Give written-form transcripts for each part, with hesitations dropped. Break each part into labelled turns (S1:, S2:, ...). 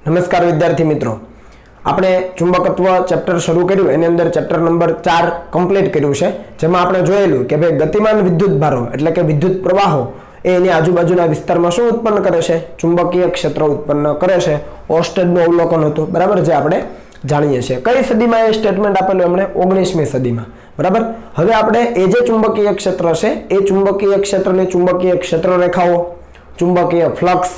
S1: નમસ્કાર વિદ્યાર્થી મિત્રો, આપણે ચુંબકત્વ ચેપ્ટર શરૂ કર્યું એની અંદર ચેપ્ટર નંબર 4 કમ્પ્લીટ કર્યું છે, જેમાં આપણે જોયેલું કે ભાઈ ગતિમાન વિદ્યુત ભારો એટલે કે વિદ્યુત પ્રવાહો એ એની આજુબાજુના વિસ્તારમાં શું ઉત્પન્ન કરે છે? ચુંબકીય ક્ષેત્ર ઉત્પન્ન કરે છે. ઓર્સ્ટેડનું અવલોકન હતું, બરાબર, જે આપણે જાણીએ છીએ. કઈ સદીમાં એ સ્ટેટમેન્ટ આપેલું એમણે? 19મી સદીમાં, બરાબર. હવે આપણે એ જે ચુંબકીય ક્ષેત્ર છે એ ચુંબકીય ક્ષેત્રની ચુંબકીય ક્ષેત્ર રેખાઓ, ચુંબકીય ફ્લક્સ,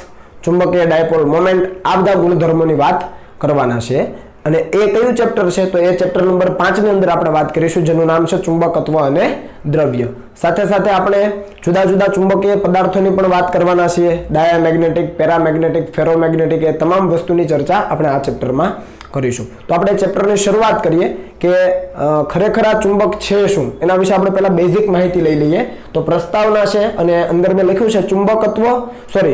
S1: ચુંબકીય ડાયપોલ મોમેન્ટ, આ બધા ગુણધર્મોની વાત કરવાના છે. અને એ કયું ચેપ્ટર છે? તો એ ચેપ્ટર નંબર 5 ની અંદર આપણે વાત કરીશું, જેનું નામ છે ચુંબકત્વ અને દ્રવ્ય. સાથે સાથે આપણે જુદા જુદા ચુંબકીય પદાર્થોની પણ વાત કરવાના છીએ. ડાયામેગ્નેટિક, પેરામેગ્નેટિક, ફેરોમેગ્નેટિક, એ તમામ વસ્તુની ચર્ચા આપણે આ ચેપ્ટરમાં કરીશું. તો આપણે ચેપ્ટરની શરૂઆત કરીએ કે ખરેખર આ ચુંબક છે શું, એના વિશે આપણે પહેલા બેઝિક માહિતી લઈ લઈએ. તો પ્રસ્તાવના છે અને અંદર મેં લખ્યું છે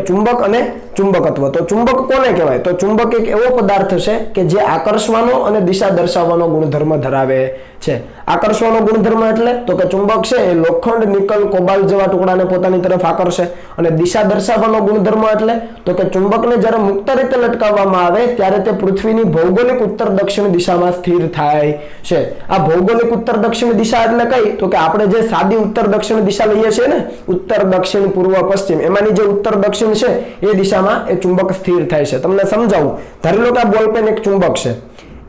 S1: ચુંબક અને ચુંબકત્વ. તો ચુંબક કોને કહેવાય? તો ચુંબક એક એવો પદાર્થ છે કે જે આકર્ષવાનો અને દિશા દર્શાવવાનો ગુણધર્મ ધરાવે છે. આકર્ષવાનો ગુણધર્મ એટલે તો કે ચુંબક છે એ લોખંડ, નિકલ, કોબાલ્ટ જેવા ટુકડાને પોતાની તરફ આકર્ષે. અને દિશા દર્શાવવાનો ગુણધર્મ એટલે તો કે ચુંબકને જ્યારે મુક્ત રીતે લટકાવવામાં આવે ત્યારે તે પૃથ્વીની ભૌગોલિક ઉત્તર દક્ષિણ દિશામાં સ્થિર થાય છે. આ ભૌગોલિક ઉત્તર દક્ષિણ દિશા એટલે કઈ? તો કે આપણે જે સાદી ઉત્તર દક્ષિણ દિશા લઈએ છીએ ને, ઉત્તર, દક્ષિણ, પૂર્વ, પશ્ચિમ, એમાંની જે ઉત્તર દક્ષિણ છે એ દિશામાં એ ચુંબક સ્થિર થાય છે. તમને સમજાવું, ધારી લો કે આ બોલપેન એક ચુંબક છે,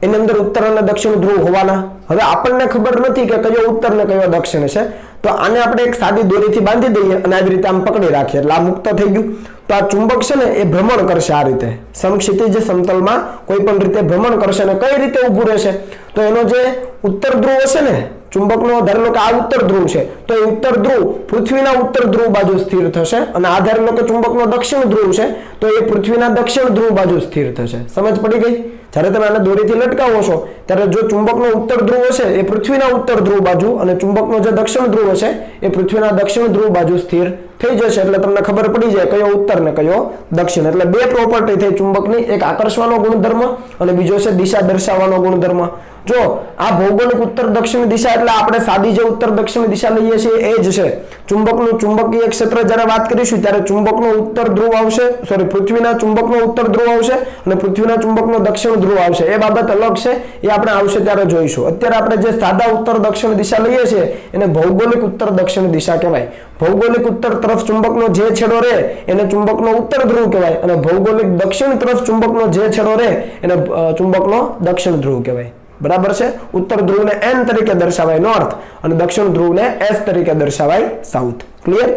S1: એની અંદર ઉત્તર અને દક્ષિણ ધ્રુવ હોવાના. હવે આપણને ખબર નથી કે કયો ઉત્તર ને કયો દક્ષિણ છે, તો આને આપણે એક સાદી દોરીથી બાંધી દઈએ અને આવી રીતે આમ પકડી રાખીએ એટલે આ મુક્ત થઈ ગયું. તો આ ચુંબક છે ને એ ભ્રમણ કરશે આ રીતે, સમક્ષિતિજ સમતલમાં કોઈ પણ રીતે ભ્રમણ કરશે. અને કઈ રીતે ઊભું રહેશે? તો એનો જે ઉત્તર ધ્રુવ હશે ને ચુંબકનો, ધારી લો કે આ ઉત્તર ધ્રુવ છે, તો એ ઉત્તર ધ્રુવ પૃથ્વીના ઉત્તર ધ્રુવ બાજુ સ્થિર થશે. અને આ ધારી લો કે ચુંબકનો દક્ષિણ ધ્રુવ છે, તો એ પૃથ્વીના દક્ષિણ ધ્રુવ બાજુ સ્થિર થશે. સમજ પડી ગઈ? જ્યારે તમે આને દોરીથી લટકાવો છો ત્યારે જો ચુંબકનો ઉત્તર ધ્રુવ હશે એ પૃથ્વીના ઉત્તર ધ્રુવ બાજુ અને ચુંબકનો જે દક્ષિણ ધ્રુવ હશે એ પૃથ્વીના દક્ષિણ ધ્રુવ બાજુ સ્થિર થઈ જશે. એટલે તમને ખબર પડી જાય કયો ઉત્તર ને કયો દક્ષિણ. એટલે બે પ્રોપર્ટી થઈ ચુંબકની, એક આકર્ષવાનો ગુણધર્મ અને બીજો છે દિશા દર્શાવવાનો ગુણધર્મ. જો આ ભૌગોલિક ઉત્તર દક્ષિણ દિશા એટલે આપણે સાદી જે ઉત્તર દક્ષિણ દિશા લઈએ છીએ એ જ છે. ચુંબકનું ચુંબકીય ક્ષેત્ર જ્યારે વાત કરીશું ત્યારે ચુંબકનો ઉત્તર ધ્રુવ આવશે, પૃથ્વીના ચુંબકનો ઉત્તર ધ્રુવ આવશે અને પૃથ્વીના ચુંબકનો દક્ષિણ ધ્રુવ આવશે. એ બાબત અલગ છે, એ આપણે આવશે ત્યારે જોઈશું. અત્યારે આપણે જે સાદા ઉત્તર દક્ષિણ દિશા લઈએ છીએ એને ભૌગોલિક ઉત્તર દક્ષિણ દિશા કહેવાય. ભૌગોલિક ઉત્તર તરફ ચુંબકનો જે છેડો રહે એને ચુંબકનો ઉત્તર ધ્રુવ કહેવાય અને ભૌગોલિક દક્ષિણ તરફ ચુંબકનો જે છેડો રહે એને ચુંબકનો દક્ષિણ ધ્રુવ કહેવાય. બરાબર છે? ઉત્તર ધ્રુવને N તરીકે દર્શાવાય નોર્થ અને દક્ષિણ ધ્રુવને S તરીકે દર્શાવાય સાઉથ. ક્લિયર?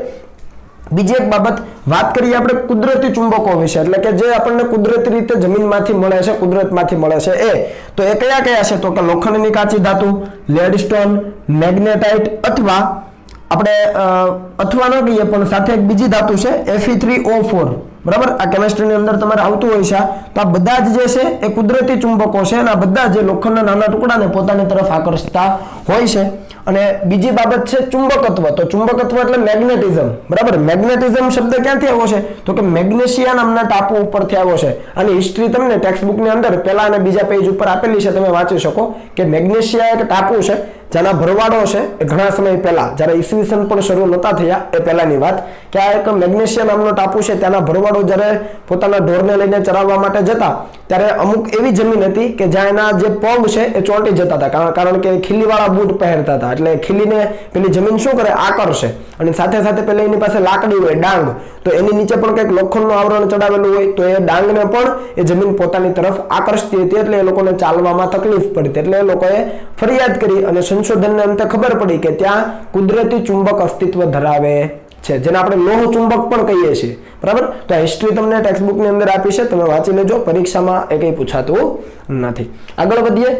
S1: બીજી એક બાબત વાત કરીએ આપણે કુદરતી ચુંબકો વિશે, એટલે કે જે આપણને કુદરતી રીતે જમીનમાંથી મળે છે, કુદરતમાંથી મળે છે એ. તો એ કયા કયા છે? તો કે લોખંડની કાચી ધાતુ, લેડસ્ટોન, મેગ્નેટાઇટ અથવા આપણે અથવા ન કહીએ પણ સાથે એક બીજી ધાતુ છે Fe3O4. બરાબર, આ કેમિસ્ટ્રીની અંદર તમારે આવતું હોય છે. તો આ બધા જ જે છે એ કુદરતી ચુંબકો છે અને આ બધા જે લોખંડના નાના ટુકડાને પોતાની તરફ આકર્ષતા હોય છે. અને બીજી બાબત છે ચુંબકત્વ. તો ચુંબકત્વ એટલે મેગ્નેટિઝમ. બરાબર, મેગ્નેટિઝમ શબ્દ ક્યાંથી આવ્યો છે? તો કે મેગ્નેશિયા નામના ટાપુ ઉપરથી આવ્યો છે. આની હિસ્ટ્રી તમને ટેક્સ્ટ બુકની અંદર પહેલા અને બીજા પેજ ઉપર આપેલી છે, તમે વાંચી શકો કે મેગ્નેશિયા એક ટાપુ છે જેના ભરવાડો છે એ ઘણા સમય પહેલા, જ્યારે ઈસવીસન પણ શરૂ નહોતા થયા એ પહેલાની વાત, કે આ એક મેગ્નેશિયા નામનો ટાપુ છે. ત્યાંના ભરવાડો જ્યારે પોતાના ઢોરને લઈને ચરાવવા માટે જતા ત્યારે અમુક એવી જમીન હતી કે જ્યાં એના જે પગ છે એ ચોંટી જતા હતા, કારણ કે ખીલીવાળા બૂટ પહેરતા હતા. એટલે ખીલીને પેલી જમીન શું કરે? આકર્ષે. અને સાથે સાથે પેલા એની પાસે લાકડી હોય, ડાંગ, તો એની નીચે પણ કંઈક લોખંડનું આવરણ ચડાવેલું હોય, તો એ ડાંગને પણ એ જમીન પોતાની તરફ આકર્ષતી હતી. એટલે એ લોકોને ચાલવામાં તકલીફ પડતી. એટલે એ લોકોએ ફરિયાદ કરી અને સંશોધનને અંતે ખબર પડી કે ત્યાં કુદરતી ચુંબક અસ્તિત્વ ધરાવે છે, જેને આપણે લોહ ચુંબક પણ કહીએ છીએ. બરાબર, તો આ હિસ્ટ્રી તમને ટેક્સ્ટ બુકની અંદર આપી છે, તમે વાંચી લેજો, પરીક્ષામાં એ કંઈ પૂછાતું નથી. આગળ વધીએ.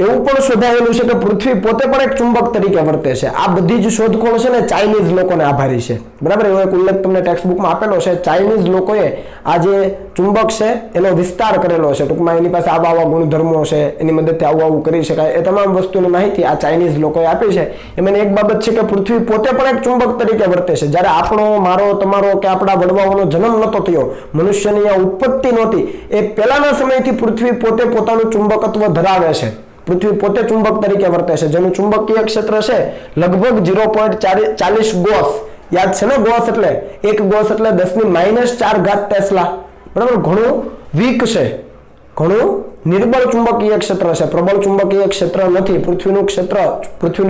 S1: એવું પણ શોધાયેલું છે કે પૃથ્વી પોતે પણ એક ચુંબક તરીકે વર્તે છે. આ બધી જ શોધખોળ છે ને ચાઇનીઝ લોકોને આભારી છે. બરાબર, એવો એક ઉલ્લેખ તમને ટેક્સ્ટ બુકમાં આપેલો છે. ચાઇનીઝ લોકોએ આ જે ચુંબક છે એનો વિસ્તાર કરેલો છે. ટૂંકમાં એની પાસે આવા ગુણધર્મો છે, એની મદદથી આવું કરી શકાય, એ તમામ વસ્તુની માહિતી આ ચાઇનીઝ લોકોએ આપી છે. એમાંની એક બાબત છે કે પૃથ્વી પોતે પણ એક ચુંબક તરીકે વર્તે છે. જ્યારે આપણો, મારો, તમારો કે આપણા વડવાઓનો જન્મ નહોતો થયો, મનુષ્યની આ ઉત્પત્તિ નહોતી, એ પહેલાના સમયથી પૃથ્વી પોતે પોતાનું ચુંબકત્વ ધરાવે છે. પૃથ્વી પોતે ચુંબક તરીકે વર્તે છે, જેનું ચુંબકીય ક્ષેત્ર છે લગભગ 0.40 ગોસ. યાદ છે ને? ગોસ એટલે 1 ગોસ એટલે 10⁻⁴ ટેસ્લા. બરાબર, ઘણું વીક છે, ઘણું નિર્બળ ચુંબકીય ક્ષેત્ર છે, પ્રબળ ચુંબકીય ક્ષેત્ર નથી. પૃથ્વીનું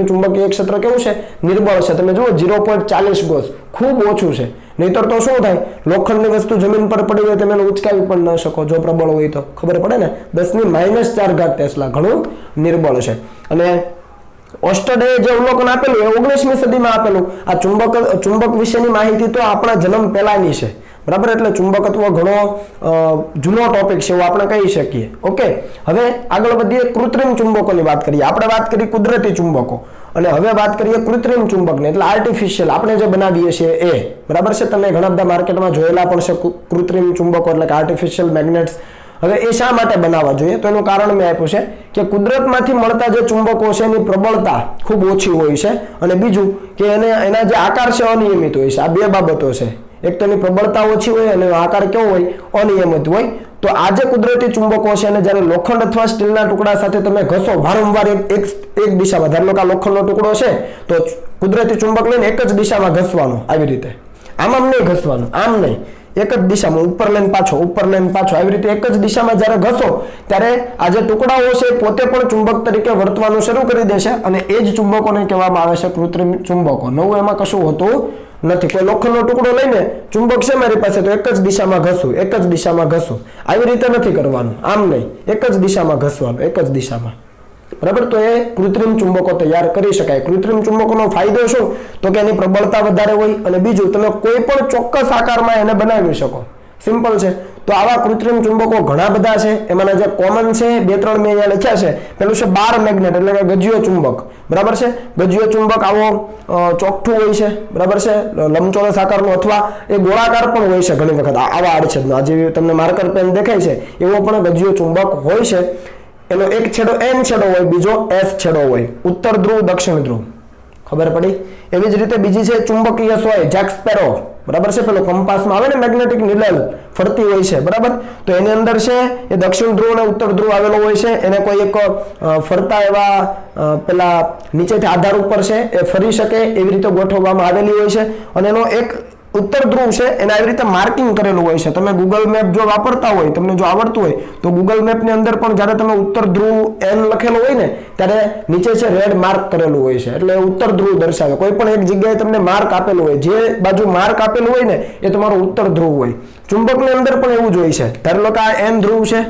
S1: ચુંબકીય ક્ષેત્ર કેવું છે? નિર્બળ છે. તમે જુઓ 0.40 ગોસ, ખૂબ ઓછું છે. નહીતર તો શું થાય, લોખંડની વસ્તુ જમીન પર પડી હોય તમે એને ઉચકાવી પણ ન શકો, જો પ્રબળ હોય તો. ખબર પડે ને, 10⁻⁴ ટેસ્લા, ઘણું નિર્બળ છે. અને ઓસ્ટડે જે અવલોકન આપેલું એ 19મી સદીમાં આપેલું. આ ચુંબક વિશેની માહિતી તો આપણા જન્મ પહેલાની છે, બરાબર. એટલે ચુંબકત્વ ઘણો જૂનો ટોપિક છે એવું આપણે કહી શકીએ. ઓકે, હવે આગળ વધીએ, કૃત્રિમ ચુંબકોની વાત કરીએ. આપણે વાત કરી કુદરતી ચુંબકો, અને હવે વાત કરીએ કૃત્રિમ ચુંબકની, એટલે આર્ટિફિશિયલ આપણે જે બનાવીએ છીએ એ, બરાબર છે. તમે ઘણા બધા માર્કેટમાં જોયેલા પણ છે કૃત્રિમ ચુંબકો, એટલે કે આર્ટિફિશિયલ મેગ્નેટ્સ. હવે એ શા માટે બનાવવા જોઈએ? તો એનું કારણ મેં આપ્યું છે કે કુદરતમાંથી મળતા જે ચુંબકો છે એની પ્રબળતા ખૂબ ઓછી હોય છે, અને બીજું કે એના જે આકાર છે અનિયમિત હોય છે. આ બે બાબતો છે. એક તો એની પ્રબળતા ઓછી હોય અને આકાર કેવો હોય? અનિયમિત હોય. તો આ જે કુદરતી ચુંબકો છે અને જ્યારે લોખંડ અથવા સ્ટીલના ટુકડા સાથે તમે ઘસો વારંવાર એક દિશામાં, ધારો કે આ લોખંડનો ટુકડો છે તો કુદરતી ચુંબક લઈને એક જ દિશામાં ઘસવાનો, આવી રીતે. આમ નહીં ઘસવાનું, આમ નહીં, એક જ દિશામાં, ઉપર લઈને પાછો, ઉપર લઈને પાછો, આવી રીતે એક જ દિશામાં જ્યારે ઘસો ત્યારે આ જે ટુકડાઓ છે પોતે પણ ચુંબક તરીકે વર્તવાનું શરૂ કરી દેશે, અને એ જ ચુંબકોને કહેવામાં આવે છે કૃત્રિમ ચુંબકો. નવું એમાં કશું હોતું નથી. કોઈ લોખંડનો ટુકડો લઈને ચુંબક છે મારી પાસે તો એક જ દિશામાં ઘસું, એક જ દિશામાં ઘસું, આવી રીતે નથી કરવાનું, આમ નહીં, એક જ દિશામાં ઘસવાનું, એક જ દિશામાં, બરાબર. તો એ કૃત્રિમ ચુંબકો તૈયાર કરી શકાય. કૃત્રિમ ચુંબકોનો ફાયદો શું? તો કે એની પ્રબળતા વધારે હોય, અને બીજું તમે કોઈ પણ ચોક્કસ આકારમાં એને બનાવી શકો. સિમ્પલ છે. તો આવા કૃત્રિમ ચુંબકો ઘણા બધા છે. એમાંના જે કોમન છે 2-3 મેં અહીંયા લખ્યા છે. પેલું છે બાર મેગ્નેટ, એટલે કે ગજિયો ચુંબક, બરાબર છે. ગજિયો ચુંબક આવો ચોકઠું હોય છે, બરાબર છે, લંબચોરસ આકારનો, અથવા એ ગોળાકાર પણ હોય છે ઘણી વખત, આવા આડછેદનો. આ જે તમને માર્કર પેન દેખાય છે એવો પણ ગજિયો ચુંબક હોય છે. એનો એક છેડો N છેડો હોય, બીજો S છેડો હોય, ઉત્તર ધ્રુવ, દક્ષિણ ધ્રુવ. ખબર પડી? એવી જ રીતે બીજી છે ચુંબકીય સોય, જેક સ્પેરો, બરાબર છે. પેલો કંપાસમાં આવે ને મેગ્નેટિક નીડલ ફરતી હોય છે, બરાબર. તો એની અંદર છે એ દક્ષિણ ધ્રુવ અને ઉત્તર ધ્રુવ આવેલો હોય છે. એને કોઈ એક ફરતા એવા પેલા નીચેથી આધાર ઉપર છે એ ફરી શકે એવી રીતે ગોઠવવામાં આવેલી હોય છે. અને એનો એક ઉત્તર ધ્રુવ છે એને આવી રીતે માર્કિંગ કરેલું હોય છે. તમે ગૂગલ મેપ જો વાપરતા હોય, તમને જો આવડતું હોય તો ગૂગલ મેપની અંદર પણ જ્યારે તમે ઉત્તર ધ્રુવ N લખેલું હોય ને ત્યારે નીચે છે રેડ માર્ક કરેલું હોય છે, એટલે ઉત્તર ધ્રુવ દર્શાવે. કોઈ પણ એક જગ્યાએ તમને માર્ક આપેલું હોય, જે બાજુ માર્ક આપેલું હોય ને એ તમારું ઉત્તર ધ્રુવ હોય. ચુંબકની અંદર પણ એવું જ હોય છે. ધારો લો કે આ N ધ્રુવ છે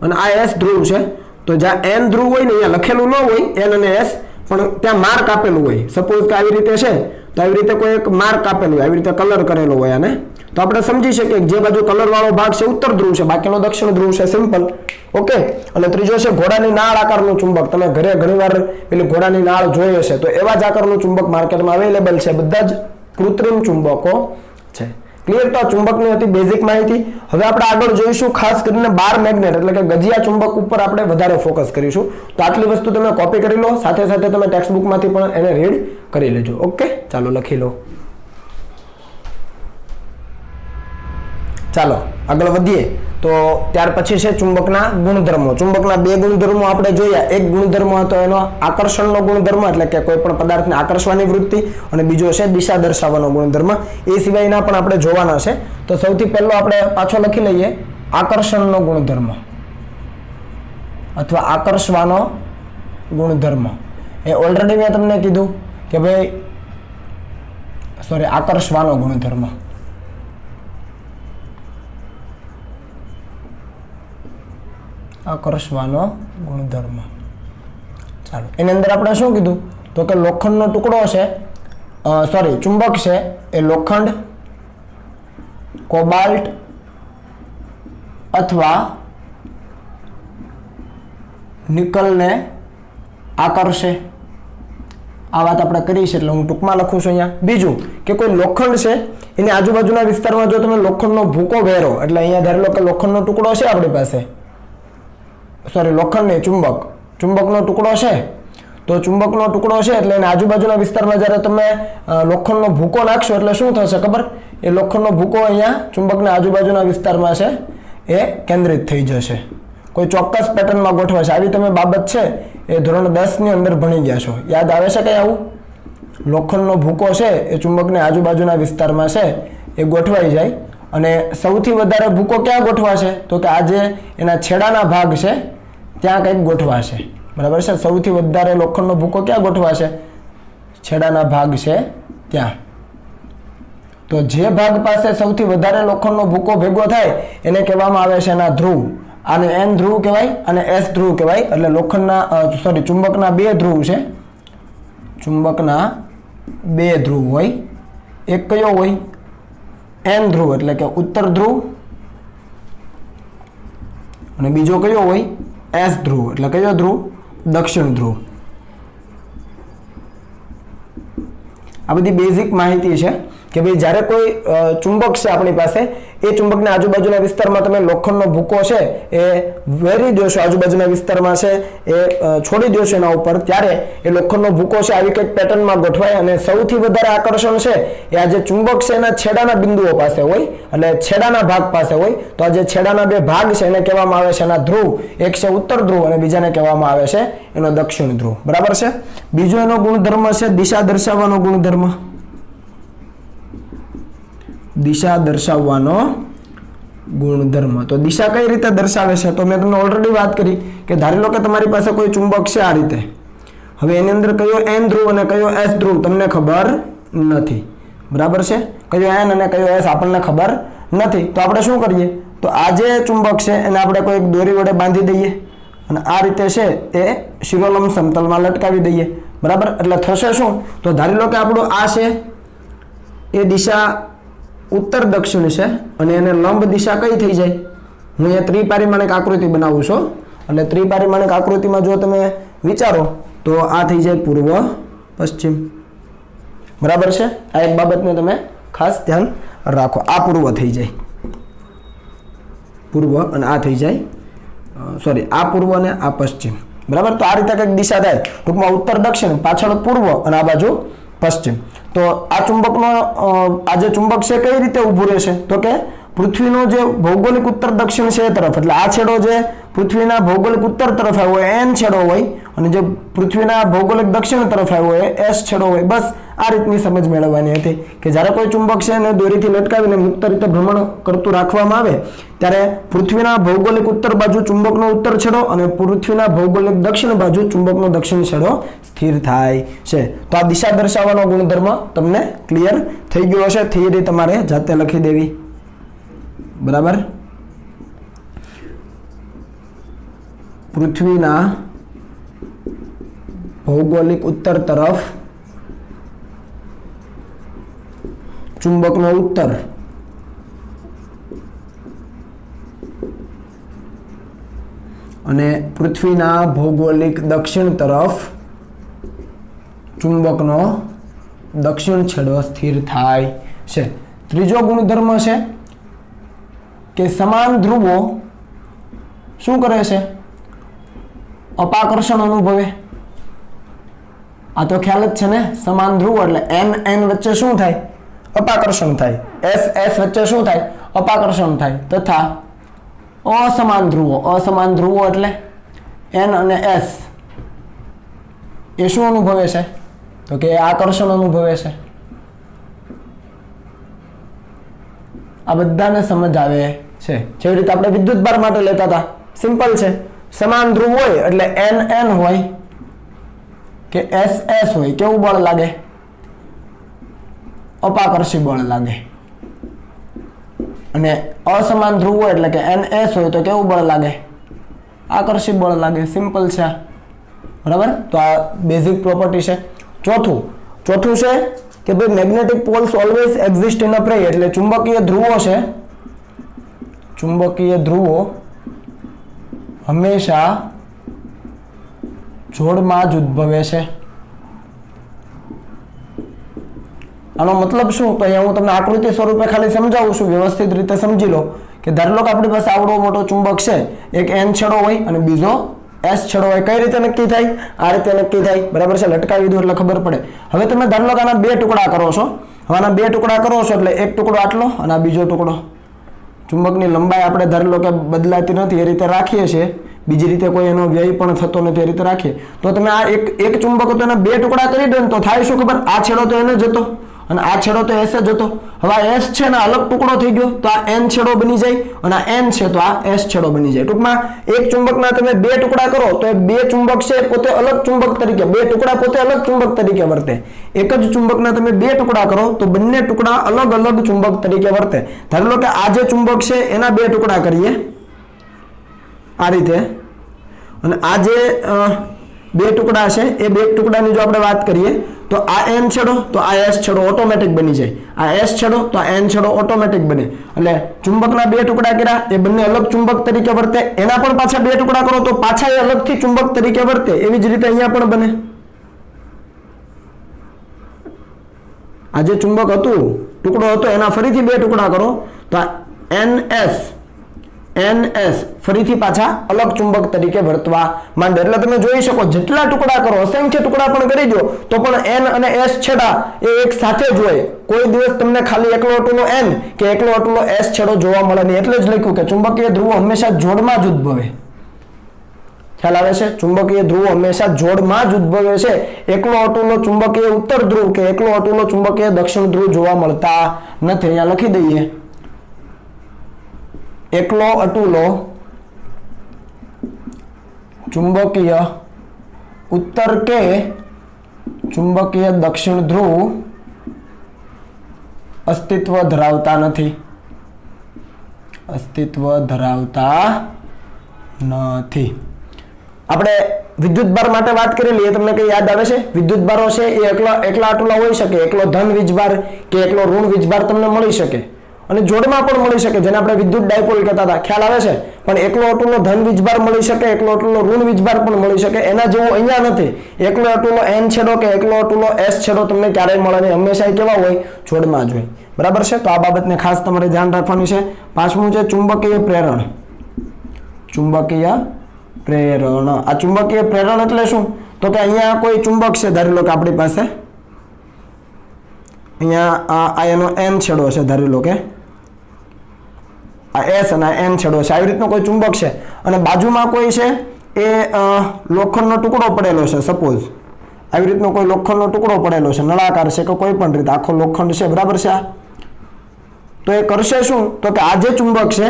S1: અને આ S ધ્રુવ છે, તો જ્યાં N ધ્રુવ હોય ને અહીંયા લખેલું ન હોય N અને S, પણ ત્યાં માર્ક આપેલું હોય. સપોઝ કે આવી રીતે છે તો આવી રીતે કોઈ એક માર્ક આપેલું હોય, આવી રીતે કલર કરેલો હોય આને, તો આપણે સમજી શકીએ કે જે બાજુ કલર વાળો ભાગ છે ઉત્તર ધ્રુવ છે, બાકીનો દક્ષિણ ધ્રુવ છે. સિમ્પલ. ઓકે. અને ત્રીજો છે ઘોડાની નાળ આકારનું ચુંબક. તમે ઘરે ઘણીવાર પેલી ઘોડાની નાળ જોઈ હશે, તો એવા જ આકારનું ચુંબક માર્કેટમાં અવેલેબલ છે. બધા જ કૃત્રિમ ચુંબકો છે. ક્લિયર? તો ચુંબકની હતી બેઝિક માહિતી. હવે આપણે આગળ જોઈશું ખાસ કરીને બાર મેગ્નેટ, એટલે કે ગજિયા ચુંબક ઉપર આપણે વધારે ફોકસ કરીશું. તો આટલી વસ્તુ તમે કોપી કરી લો, સાથે સાથે તમે ટેક્સ્ટ બુકમાંથી પણ એને રીડ કરી લેજો. ઓકે, ચાલો લખી લો. ચાલો આગળ વધીએ. તો ત્યાર પછી છે ચુંબકના ગુણધર્મો. ચુંબકના બે ગુણધર્મો આપણે જોયા. એક ગુણધર્મ હતો એનો આકર્ષણનો ગુણધર્મ, એટલે કે કોઈ પણ પદાર્થને આકર્ષવાની વૃત્તિ, અને બીજો છે દિશા દર્શાવવાનો ગુણધર્મ. એ સિવાયના પણ આપણે જોવાના છે. તો સૌથી પહેલો આપણે પાછો લખી લઈએ આકર્ષણનો ગુણધર્મ અથવા આકર્ષવાનો ગુણધર્મ. એ ઓલરેડી મેં તમને કીધું કે ભાઈ આકર્ષવાનો ગુણધર્મ. આકર્ષવાનો ગુણધર્મ. ચાલો, એની અંદર આપણે શું કીધું? તો કે લોખંડનો ટુકડો છે, ચુંબક છે એ લોખંડ, કોબાલ્ટ અથવા નિકલને આકર્ષે. આ વાત આપણે કરી છે એટલે હું ટૂંકમાં લખું છું અહીંયા. બીજું કે કોઈ લોખંડ છે એની આજુબાજુના વિસ્તારમાં જો તમે લોખંડનો ભૂકો વેરો, એટલે અહીંયા ધારી લો કે લોખંડનો ટુકડો છે આપણી પાસે, લોખંડ નહીં, ચુંબકનો ટુકડો છે. તો ચુંબકનો ટુકડો છે એટલે એના આજુબાજુના વિસ્તારમાં જ્યારે તમે લોખંડનો ભૂકો નાખશો એટલે શું થશે ખબર? એ લોખંડનો ભૂકો અહીંયા ચુંબકના આજુબાજુના વિસ્તારમાં છે એ કેન્દ્રિત થઈ જશે, કોઈ ચોક્કસ પેટર્નમાં ગોઠવાશે. આવી તમે બાબત છે એ ધોરણ 10 ની અંદર ભણી ગયા છો. યાદ આવે છે કઈ આવું? લોખંડનો ભૂકો છે એ ચુંબકના આજુબાજુના વિસ્તારમાં છે એ ગોઠવાઈ જાય અને સૌથી વધારે ભૂકો ક્યાં ગોઠવાશે તો કે આ જે એના છેડાના ભાગ છે ત્યાં કંઈક ગોઠવાશે, બરાબર છે। સૌથી વધારે લોખંડનો ભૂકો ક્યાં ગોઠવાશે? છેડાના ભાગ છે ત્યાં। તો જે ભાગ પાસે સૌથી વધારે લોખંડનો ભૂકો ભેગો થાય એને કહેવામાં આવે છે એના ધ્રુવ। આને એન ધ્રુવ કહેવાય અને એસ ધ્રુવ કહેવાય। એટલે લોખંડના ચુંબકના બે ધ્રુવ છે, ચુંબકના બે ધ્રુવ હોય। એક કયો હોય? એન ધ્રુવ એટલે કે ઉત્તર ધ્રુવ, અને બીજો કયો હોય? એસ ધ્રુવ એટલે કયો ધ્રુવ? દક્ષિણ ધ્રુવ। આ બધી બેઝિક માહિતી છે કે ભાઈ જ્યારે કોઈ ચુંબક છે આપણી પાસે, એ ચુંબકના આજુબાજુના વિસ્તારમાં તમે લોખંડનો ભૂકો છે એ વેરી દોશો, આજુબાજુના વિસ્તારમાં છે એ છોડી દોશો એના ઉપર, ત્યારે એ લોખંડનો ભૂકો છે આવી કંઈક પેટર્નમાં ગોઠવાય અને સૌથી વધારે આકર્ષણ છે એ આ જે ચુંબક છે એના છેડાના બિંદુઓ પાસે હોય, એટલે છેડાના ભાગ પાસે હોય। તો આ જે છેડાના બે ભાગ છે એને કહેવામાં આવે છે એના ધ્રુવ। એક છે ઉત્તર ધ્રુવ અને બીજાને કહેવામાં આવે છે એનો દક્ષિણ ધ્રુવ, બરાબર છે। બીજો એનો ગુણધર્મ છે દિશા દર્શાવવાનો ગુણધર્મ। દિશા દર્શાવવાનો ગુણધર્મ। તો દિશા કઈ રીતે દર્શાવે છે? તો મેં તમને ઓલરેડી વાત કરી કે ધારી લો કે તમારી પાસે કોઈ ચુંબક છે આ રીતે, હવે એની અંદર કયો એન ધ્રુવ અને કયો એસ ધ્રુવ તમને ખબર નથી, બરાબર છે। કયો એન અને કયો એસ આપણને ખબર નથી, તો આપણે શું કરીએ? તો આ જે ચુંબક છે એને આપણે કોઈ દોરી વડે બાંધી દઈએ અને આ રીતે છે એ શિરોલંબ સમતલમાં લટકાવી દઈએ, બરાબર। એટલે થશે શું? તો ધારી લો કે આપણું આ છે એ દિશા ઉત્તર દક્ષિણ છે અને એને લંબ દિશા કઈ થઈ જાય? હું અહીંયા ત્રિપારિમાણિક આકૃતિ બનાવું છું, એટલે ત્રિપારિમાણિક આકૃતિમાં જો તમે વિચારો તો આ થઈ જાય પૂર્વ પશ્ચિમ, બરાબર છે। આ એક બાબતને તમે ખાસ ધ્યાન રાખો, આ પૂર્વ થઈ જાય, પૂર્વ અને આ થઈ જાય સોરી આ પૂર્વ અને આ પશ્ચિમ, બરાબર। તો આ રીતે કંઈક દિશા થાય, ટૂંકમાં ઉત્તર દક્ષિણ, પાછળ પૂર્વ અને આ બાજુ પશ્ચિમ। તો આ ચુંબકનો આ જે ચુંબક છે કઈ રીતે ઊભું રહેશે? તો કે પૃથ્વીનો જે ભૌગોલિક ઉત્તર દક્ષિણ છે એ તરફ, એટલે આ છેડો જે પૃથ્વીના ભૌગોલિક ઉત્તર તરફ આવ્યો હોય એન છેડો હોય અને જે પૃથ્વીના ભૌગોલિક દક્ષિણ તરફ આવ્યો હોય એસ છેડો હોય। બસ આ રીતની સમજ મેળવવાની હતી કે જ્યારે કોઈ ચુંબક છે એને દોરીથી લટકાવીને મુક્ત રીતે ભ્રમણ કરતું રાખવામાં આવે ત્યારે પૃથ્વીના ભૌગોલિક ઉત્તર બાજુ ચુંબકનો ઉત્તર છેડો અને પૃથ્વીના ભૌગોલિક દક્ષિણ બાજુ ચુંબકનો દક્ષિણ છેડો સ્થિર થાય છે। તો આ દિશા દર્શાવવાનો ગુણધર્મ તમને ક્લિયર થઈ ગયો હશે, થિયરી તમારે જાતે લખી દેવી, બરાબર। પૃથ્વીના ભૌગોલિક ઉત્તર તરફ ચુંબકનો ઉત્તર અને પૃથ્વીના ભૌગોલિક દક્ષિણ તરફ ચુંબકનો દક્ષિણ છેડો સ્થિર થાય છે। ત્રીજો ગુણધર્મ છે કે સમાન ધ્રુવો શું કરે છે? અપાકર્ષણ અનુભવે। આ તો ખ્યાલ જ છે ને, સમાન ધ્રુવ એટલે એન એન વચ્ચે શું થાય? અપાકર્ષણ થાય। એસ એસ વચ્ચે શું થાય? અપાકર્ષણ થાય। તથા અસમાન ધ્રુવો, અસમાન ધ્રુવો એટલે એન અને એસ એ શું અનુભવે છે? તો કે આકર્ષણ અનુભવે છે। આ બધાને સમજ આવે છે। જેવી રીતે આપણે વિદ્યુત ભાર માટે લેતા હતા, સિમ્પલ છે, સમાન ધ્રુવ હોય એટલે એન એન હોય કે એસ એસ હોય, કેવું બળ લાગે? અપાકર્ષી બળ લાગે। અને અસમાન ધ્રુવ હોય એટલે કે એન એસ હોય તો કેવું બળ લાગે? આકર્ષી બળ લાગે। સિમ્પલ છે, બરાબર। તો આ બેઝિક પ્રોપર્ટી છે। ચોથું છે કે ભાઈ magnetic poles always exist in a pair, એટલે ચુંબકીય ધ્રુવો છે, ચુંબકીય ધ્રુવો હંમેશા જોડમાં જ ઉદ્ભવે છે। આનો મતલબ શું? તો અહીંયા હું તમને આકૃતિ સ્વરૂપે ખાલી સમજાવું છું, વ્યવસ્થિત રીતે સમજી લો કે ધારો લો કે આપણી પાસે આવડો મોટો ચુંબક છે, એક એન છેડો હોય અને બીજો એસ છેડો હોય। કઈ રીતે નક્કી થાય? આ રીતે નક્કી થાય, બરાબર છે। લટકાવી દો એટલે ખબર પડે। હવે તમે ધારો લો કે આના બે ટુકડા કરો છો, હવે આના બે ટુકડા કરો છો એટલે એક ટુકડો આટલો અને આ બીજો ટુકડો, ચુંબકની લંબાઈ આપણે ધારી લો કે બદલાતી નથી એ રીતે રાખીએ છીએ, બીજી રીતે કોઈ એનો વ્યય પણ થતો નથી એ રીતે રાખીએ, તો તમે આ એક ચુંબક તો એના બે ટુકડા કરી દો ને તો થાય શું ખબર? આ છેડો તો એને જ હતો અને આ છેડો તો S જ હતો. હવે આ S છે ને અલગ ટુકડો થઈ ગયો તો આ N છેડો બની જાય અને આ N છે તો આ S છેડો બની જાય. ટૂંકમાં એક ચુંબકના તમે બે ટુકડા કરો તો એ બે ચુંબક છે પોતે અલગ ચુંબક તરીકે, બે ટુકડા પોતે અલગ ચુંબક તરીકે વર્તે. એક જ ચુંબકના તમે બે ટુકડા કરો તો બંને ટુકડા અલગ અલગ ચુંબક તરીકે વર્તે. ધારો કે આ જે ચુંબક છે એના બે ટુકડા કરીએ આ રીતે, અને આ જે બે ટુકડા છે એ બે ટુકડાની જો આપણે વાત કરીએ તો આ N છેડો તો આ S છેડો ઓટોમેટિક બની જાય. આ S છેડો તો આ N છેડો ઓટોમેટિક બને. એટલે ચુંબકના બે ટુકડા કર્યા એ બંને અલગ ચુંબક તરીકે વર્તે. એના પણ પાછા બે ટુકડા કરો તો પાછા એ અલગથી ચુંબક તરીકે વર્તે. એવી જ રીતે અહીંયા પણ બને. આ જે ચુંબક હતું ટુકડો હતો એના ફરીથી બે ટુકડા કરો તો આ NS ફરીથી પાછા અલગ ચુંબક તરીકે વર્તવા માંડે. એટલે તમે જોઈ શકો જેટલા ટુકડા કરો, અસંખ્ય ટુકડા પણ કરી દો તો પણ N અને S છેડા એ એક સાથે જ હોય. કોઈ દિવસ તમને ખાલી એકલો અટુલો N કે એકલો અટુલો S છેડો જોવા મળે નહીં. એટલે જ લખ્યું કે ચુંબકીય ધ્રુવો હંમેશા જોડમાં જ ઉદ્ભવે. ખ્યાલ આવે છે? ચુંબકીય ધ્રુવો હંમેશા જોડમાં જ ઉદ્ભવે છે. એકલો અટુલો ચુંબકીય ઉત્તર ધ્રુવ કે એકલો અટુલો ચુંબકીય દક્ષિણ ધ્રુવ જોવા મળતા નથી. અહીંયા લખી દઈએ એકલો અટુલો ચુંબકીય ઉત્તર કે ચુંબકીય દક્ષિણ ધ્રુવ અસ્તિત્વ ધરાવતા નથી. અસ્તિત્વ ધરાવતા નથી. આપણે વિદ્યુત ભાર માટે વાત કરેલી એ તમને કઈ યાદ આવે છે? વિદ્યુત ભારો છે એ એકલા અટુલા હોઈ શકે. એકલો ધન વીજભાર કે એકલો ઋણ વીજભાર તમને મળી શકે અને જોડમાં પણ મળી શકે, જેને આપણે વિદ્યુત ડાયપોલ કહેતા હતા. ખ્યાલ આવે છે? પણ એકલો અટુલો ધન વીજભાર મળી શકે, એકલો અટુલો ઋણ વીજભાર પણ મળી શકે. એના જેવું અહીંયા નથી. એકલો અટુલો N છેડો કે એકલો અટુલો S છેડો તમને ક્યારેય મળે નહીં. હંમેશા કેવા હોય? જોડમાં જ હોય. બરાબર છે? તો આ બાબતને ખાસ તમારે ધ્યાન રાખવાની છે. પાંચમું છે ચુંબકીય પ્રેરણ. ચુંબકીય પ્રેરણ. આ ચુંબકીય પ્રેરણ એટલે શું? તો કે અહીંયા કોઈ ચુંબક છે, ધારી લો કે આપણી પાસે અહીંયા આ એનો N છેડો છે, ધારી લો કે આ S અને N છેડો છે. આવી રીતનો કોઈ ચુંબક છે અને બાજુમાં કોઈ છે એ લોખંડનો ટુકડો પડેલો છે. સપોઝ આવી રીતનો કોઈ લોખંડનો ટુકડો પડેલો છે, નળાકાર છે કે કોઈ પણ રીતે આખો લોખંડ છે. બરાબર છે? તો એ કરશે શું? તો કે આ જે ચુંબક છે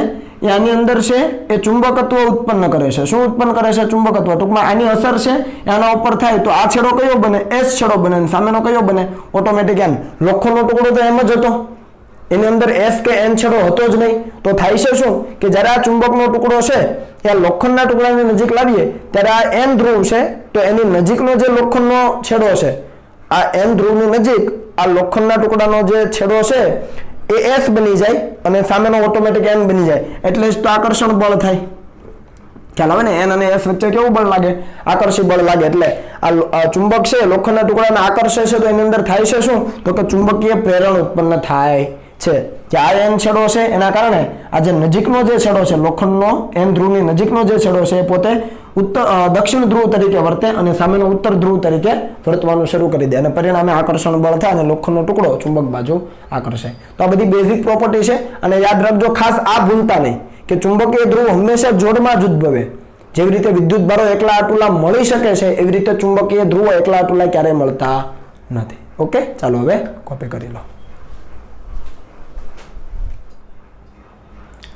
S1: આની અંદર છે એ ચુંબકત્વ ઉત્પન્ન કરે છે. શું ઉત્પન્ન કરે છે? ચુંબકત્વ. ટૂંકમાં આની અસર છે આના ઉપર થાય તો આ છેડો કયો બને? S છેડો બને. સામેનો કયો બને? Automatic N. લોખંડનો ટુકડો તો એમ જ હતો, એની અંદર S કે N છેડો હતો જ નહીં. તો થાય છે શું કે જ્યારે આ ચુંબકનો ટુકડો છે એ લોખંડના ટુકડાની નજીક લાવીએ ત્યારે આ N ધ્રુવ છે તો એની નજીકનો જે લોખંડનો છેડો છે આ N ધ્રુવની નજીક આ લોખંડના ટુકડાનો જે છેડો છે એ S બની જાય અને સામેનો ઓટોમેટિક N બની જાય. એટલે જ તો આકર્ષણ બળ થાય. ખ્યાલ આવે ને? N અને S વચ્ચે કેવું બળ લાગે? આકર્ષી બળ લાગે. એટલે આ ચુંબક છે લોખંડના ટુકડાને આકર્ષે છે તો એની અંદર થાય છે શું? તો કે ચુંબકીય પ્રેરણ ઉત્પન્ન થાય છે. કે આ N છેડો છે એના કારણે આ જે નજીકનો જે છેડો છે લોખંડનો N ધ્રુવની નજીકનો જે છેડો છે એ પોતે દક્ષિણ ધ્રુવ તરીકે વર્તે અને સામેનો ઉત્તર ધ્રુવ તરીકે વર્તવાનું શરૂ કરી દે અને પરિણામે આકર્ષણ બળ થાય અને લોખંડનો ટુકડો ચુંબક બાજુ આકર્ષે. તો આ બધી બેઝિક પ્રોપર્ટી છે અને યાદ રાખજો ખાસ આ ભૂલતા નહીં કે ચુંબકીય ધ્રુવ હંમેશા જોડમાં જ ઉદ્ભવે. જેવી રીતે વિદ્યુત ભારો એકલા અટુલા મળી શકે છે એવી રીતે ચુંબકીય ધ્રુવો એકલા અટુલા ક્યારેય મળતા નથી. ઓકે, ચાલો હવે કોપી કરી લો.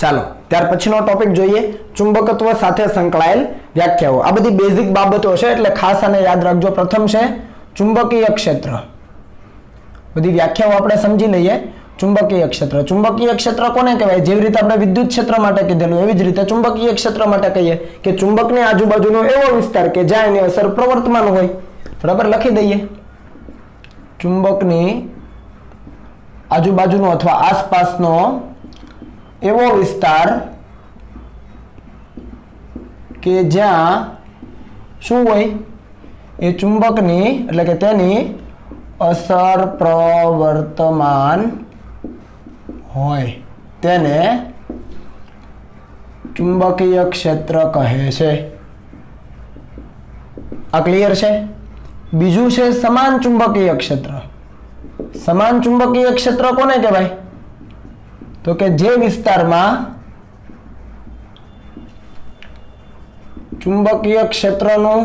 S1: ચાલો ત્યાર પછીનો ટોપિક જોઈએ, ચુંબકત્વ સાથે સંકળાયેલ વ્યાખ્યાઓ. આ બધી બેઝિક બાબતો છે એટલે ખાસ આને યાદ રાખજો. પ્રથમ છે ચુંબકીય ક્ષેત્ર. બધી વ્યાખ્યાઓ આપણે સમજી લઈએ. ચુંબકીય ક્ષેત્ર. ચુંબકીય ક્ષેત્ર કોને કહેવાય? જેવી રીતે આપણે વિદ્યુત ક્ષેત્ર માટે કીધેલું એવી જ રીતે ચુંબકીય ક્ષેત્ર માટે કહીએ કે ચુંબકની આજુબાજુનો એવો વિસ્તાર કે જ્યાં એની અસર પ્રવર્તમાન હોય. બરાબર, લખી દઈએ ચુંબકની આજુબાજુનો અથવા આસપાસનો એવો વિસ્તાર કે જ્યાં શું હોય? એ ચુંબકની એટલે કે તેની અસર પ્રવર્તમાન હોય તેને ચુંબકીય ક્ષેત્ર કહે છે. આ ક્લિયર છે? બીજું છે સમાન ચુંબકીય ક્ષેત્ર. સમાન ચુંબકીય ક્ષેત્ર કોને કહેવાય? તો કે જે વિસ્તારમાં ચુંબકીય ક્ષેત્રનું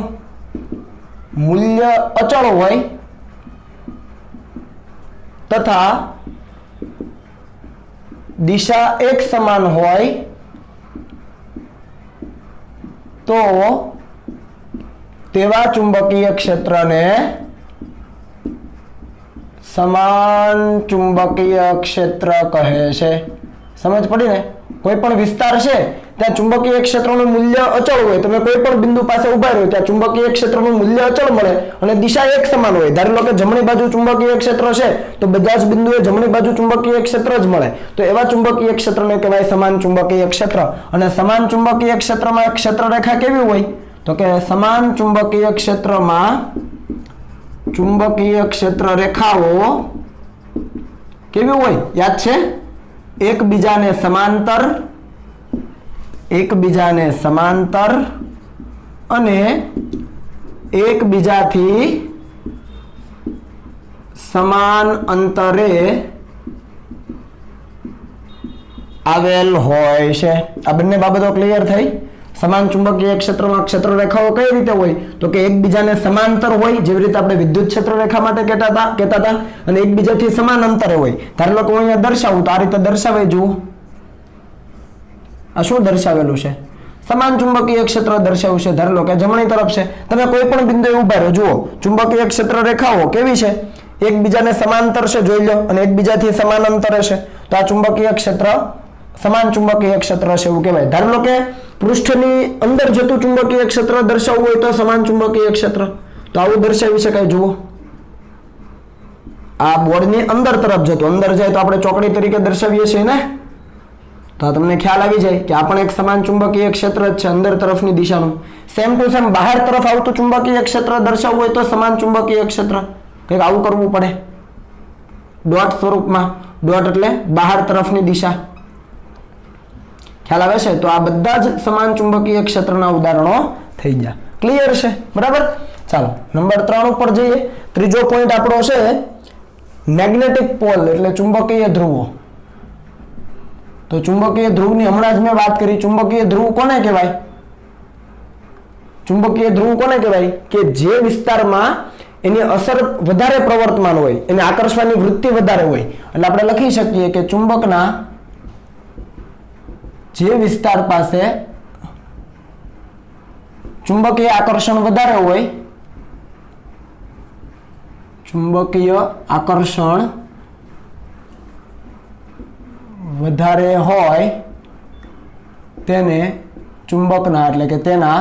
S1: મૂલ્ય અચળ હોય તથા દિશા એક સમાન હોય તો તેવા ચુંબકીય ક્ષેત્રને સમાન ચુંબકીય ક્ષેત્ર કહે છે. સમજ પડી ને? કોઈ પણ વિસ્તાર છે ત્યાં ચુંબકીય ક્ષેત્રનું મૂલ્ય અચળ હોય, તમે કોઈ પણ બિંદુ પાસે ઉભા રહો ત્યાં ચુંબકીય ક્ષેત્રનું મૂલ્ય અચળ મળે અને દિશા એક સમાન હોય. ધારી લો કે જમણી બાજુ ચુંબકીય ક્ષેત્ર છે તો બધા જ બિંદુએ જમણી બાજુ ચુંબકીય ક્ષેત્ર જ મળે, તો એવા ચુંબકીય ક્ષેત્રને કહેવાય સમાન ચુંબકીય ક્ષેત્ર. અને સમાન ચુંબકીય ક્ષેત્રમાં ક્ષેત્રરેખા કેવી હોય? તો કે સમાન ચુંબકીય ક્ષેત્રમાં ચુંબકીય ક્ષેત્ર રેખાઓ કેવી હોય? યાદ છે? એકબીજાને સમાંતર અને એકબીજાથી સમાન અંતરે આવેલ હોય છે. આ બંને બાબતો ક્લિયર થઈ? સમાન ચુંબકીય ક્ષેત્રમાં ક્ષેત્ર રેખાઓ કઈ રીતે હોય? તો કે એકબીજાને સમાંતર હોય, જેવી રીતે આપણે વિદ્યુત ક્ષેત્ર રેખા માટે કહેતા હતા, અને એકબીજાથી સમાન અંતરે હોય. ધારો કે હું અહીંયા દર્શાવું તો આ રીતે દર્શાવે. જુઓ આ શું દર્શાવેલું છે? સમાન ચુંબકીય ક્ષેત્ર દર્શાવ્યું છે. ધારો કે જમણી તરફ છે, તમે કોઈ પણ બિંદુએ ઉભા રહો, જુઓ ચુંબકીય ક્ષેત્ર રેખાઓ કેવી છે? એકબીજાને સમાંતર છે, જોઈ લો, અને એકબીજાથી સમાન અંતરે છે, તો આ ચુંબકીય ક્ષેત્ર સમાન ચુંબકીય ક્ષેત્ર છે એવું કહેવાય. ધારો લો કે પૃષ્ઠની અંદર જતું ચુંબકીય ક્ષેત્ર દર્શાવવું હોય તો સમાન ચુંબકીય ક્ષેત્ર, તો આવું દર્શાવી શકાય. જુઓ આ બોર્ડની અંદર તરફ જતું, અંદર જાય તો આપણે ચોકડી તરીકે દર્શાવીએ છીએ ને, તો તમને ખ્યાલ આવી જાય કે આ પણ એક સમાન ચુંબકીય ક્ષેત્ર જ છે અંદર તરફની દિશાનું. સેમ ટુ સેમ બહાર તરફ આવતું ચુંબકીય ક્ષેત્ર દર્શાવવું હોય તો સમાન ચુંબકીય ક્ષેત્ર, કંઈક આવું કરવું પડે ડોટ સ્વરૂપમાં. ડોટ એટલે બહાર તરફની દિશા. ખ્યાલ આવે છે? તો આ બધા જ સમાન ચુંબકીય ક્ષેત્રના ઉદાહરણો થઈ ગયા. ક્લિયર છે? બરાબર. ચાલો નંબર 3 ઉપર જઈએ. ત્રીજો પોઈન્ટ આપણો છે મેગ્નેટિક પોલ એટલે ચુંબકીય ધ્રુવો. તો ચુંબકીય ધ્રુવની હમણાં જ મેં વાત કરી. ચુંબકીય ધ્રુવ કોને કહેવાય? ચુંબકીય ધ્રુવ કોને કહેવાય? કે જે વિસ્તારમાં એની અસર વધારે પ્રવર્તમાન હોય, એને આકર્ષવાની વૃત્તિ વધારે હોય. એટલે આપણે લખી શકીએ કે ચુંબકના જે વિસ્તાર પાસે ચુંબકીય આકર્ષણ વધારે હોય, ચુંબકીય આકર્ષણ વધારે હોય તેને ચુંબકના એટલે કે તેના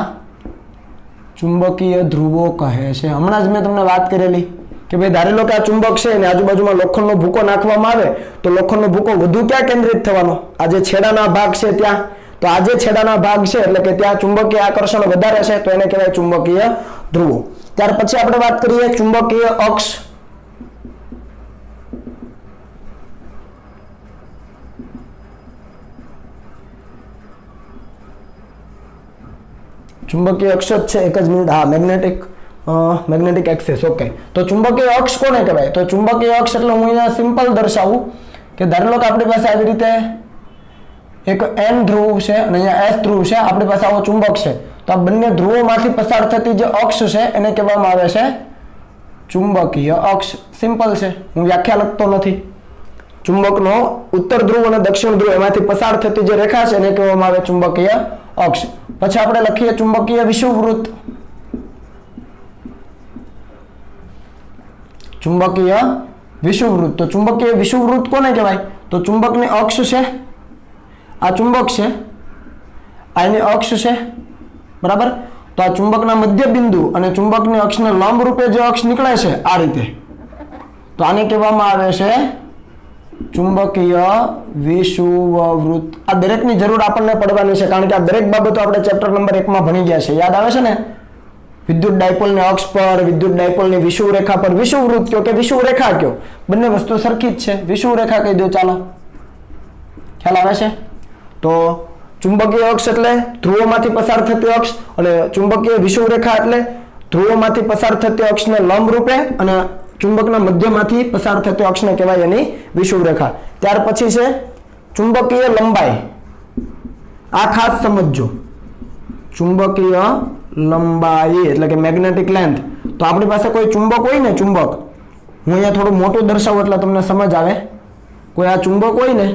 S1: ચુંબકીય ધ્રુવો કહે છે. હમણાં જ મેં તમને વાત કરેલી કે ભાઈ ધારી લો કે આ ચુંબક છે અને આજુબાજુમાં લોખંડનો ભૂકો નાખવામાં આવે તો લોખંડનો ભૂકો વધુ ક્યાં કેન્દ્રિત થવાનો? આ જે છેડાના ભાગ છે ત્યાં. તો આ જે છેડાના ભાગ છે એટલે કે ત્યાં ચુંબકીય આકર્ષણ વધારે છે, તો એને કહેવાય ચુંબકીય ધ્રુવો. ત્યાર પછી આપણે વાત કરીએ ચુંબકીય અક્ષ. ચુંબકીય અક્ષ જ છે, એક જ મિનિટ. હા, મેગ્નેટિક એક્સિસ. ઓકે, તો ચુંબકીય અક્ષ કોને કહેવાય? તો ચુંબકીય અક્ષ એટલે હું અહીંયા સિમ્પલ દર્શાવું કે ધારી લો કે આપણી પાસે આવી રીતે એક N ધ્રુવ છે અને અહીંયા S ધ્રુવ છે. આપણી પાસે આવો ચુંબક છે, તો આ બંને ધ્રુવોમાંથી પસાર થતી જે અક્ષ છે એને કહેવામાં આવે છે ચુંબકીય અક્ષ. સિમ્પલ છે, હું વ્યાખ્યા લખતો નથી. ચુંબકનો ઉત્તર ધ્રુવ અને દક્ષિણ ધ્રુવ એમાંથી પસાર થતી જે રેખા છે એને કહેવામાં આવે ચુંબકીય અક્ષ. પછી આપણે લખીએ ચુંબકીય વિષુવવૃત્ત. ચુંબકીય વિષુવવૃત્ત. તો ચુંબકીય વિષુવવૃત્ત કોને કહેવાય? તો ચુંબકની અક્ષ છે, આ ચુંબક છે, આ એની અક્ષ છે, બરાબર. તો આ ચુંબકના મધ્ય બિંદુ અને ચુંબકની અક્ષને લંબ રૂપે જે અક્ષ નીકળે છે આ રીતે, તો આને કહેવામાં આવે છે ચુંબકીય વિષુવવૃત્ત. આ દરેકની જરૂર આપણને પડવાની છે કારણ કે આ દરેક બાબતો આપણે ચેપ્ટર નંબર 1 માં ભણી ગયા છે. યાદ આવે છે ને? વિદ્યુત ડાયપોલની અક્ષ પર, વિદ્યુત ડાયપોલની વિષુવરેખા પર વિષુવવૃત્ત કયો કે વિષુવરેખા કયો, બંને વસ્તુ સરખી જ છે. વિષુવરેખા કહી દો, ચાલો. ખ્યાલ આવે છે? તો ચુંબકીય અક્ષ એટલે ધ્રુવોમાંથી પસાર થતી અક્ષ, અને ચુંબકીય વિષુવરેખા એટલે ધ્રુવોમાંથી પસાર થતી અક્ષને લંબ રૂપે અને ચુંબકના મધ્યમાંથી પસાર થતી અક્ષને કહેવાય એની વિષુવરેખા. ત્યાર પછી છે ચુંબકીય લંબાઈ. આ ખાસ સમજજો, ચુંબકીય લંબાઈ એટલે કે મેગ્નેટિક લેન્થ. તો આપણી પાસે કોઈ ચુંબક હોય ને, ચુંબક હું અહીંયા થોડું મોટું દર્શાવું એટલે તમને સમજ આવે. કોઈ આ ચુંબક હોય ને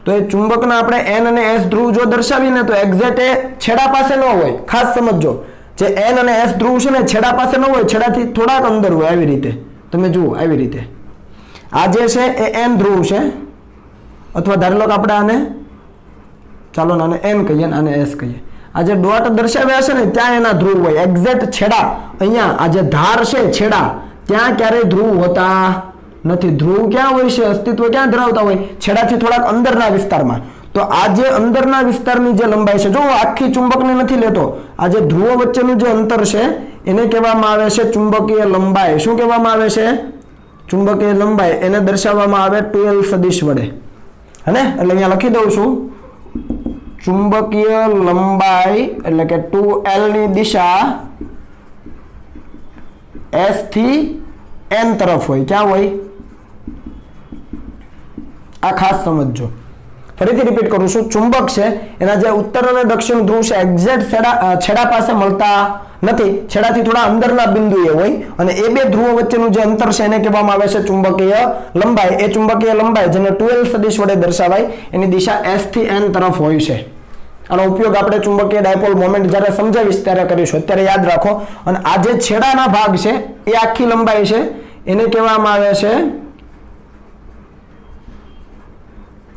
S1: તો એ ચુંબકના આપણે N અને S ધ્રુવ જો દર્શાવીએ ને તો એક્ઝેક્ટ એ છેડા પાસે ન હોય. ખાસ સમજજો, જે N અને S ધ્રુવ છે ને છેડા પાસે ન હોય, છેડાથી થોડાક અંદર હોય. આવી રીતે તમે જુઓ, આવી રીતે આ જે છે એ N ધ્રુવ છે, અથવા ધારી લો કે આપણે આને ચાલો આને N કહીએ ને આને S કહીએ. આ જે ડોટ દર્શાવ્યા છે ને ત્યાં એના ધ્રુવ હોય. એક્ઝેક્ટ છેડા અહીંયા આ જે ધાર છે છેડા ત્યાં ક્યારેય ધ્રુવ હોતા નથી. ધ્રુવ ક્યાં હોય છે, અસ્તિત્વ ક્યાં ધરાવતા હોય? છેડાથી થોડાક અંદરના વિસ્તારમાં. તો આ જે અંદરના વિસ્તારની જે લંબાઈ છે, જો આખી ચુંબકને નથી લેતો, આ જે ધ્રુવો વચ્ચેનું જે અંતર છે એને કહેવામાં આવે છે ચુંબકીય લંબાઈ. શું કહેવામાં આવે છે? ચુંબકીય લંબાઈ. એને દર્શાવવામાં આવે 2L સદિશ વડે. હને એટલે અહીંયા લખી દઉં છું, ચુંબકીય લંબાઈ એટલે કે 2L ની દિશા S થી N તરફ હોય. ક્યાં હોય? આ ખાસ સમજજો. ફરીથી રિપીટ કરું છું, ચુંબક છે એના જે ઉત્તર અને દક્ષિણ ધ્રુવ છે એક્ઝેક્ટ છેડા પાસે મળતા નથી, છેડાથી થોડા અંદરના બિંદુએ હોય. અને એ બે ધ્રુવો વચ્ચેનું જે અંતર છે એને કહેવામાં આવે છે ચુંબકીય લંબાઈ. એ ચુંબકીય લંબાઈ જેને 2L સદિશ વડે દર્શાવાય એની દિશા S થી N તરફ હોય છે. આનો ઉપયોગ આપણે ચુંબકીય ડાયપોલ મોમેન્ટ જ્યારે સમજાવીશ ત્યારે કરીશું. અત્યારે યાદ રાખો. અને આ જે છેડાના ભાગ છે એ આખી લંબાઈ છે એને કહેવામાં આવે છે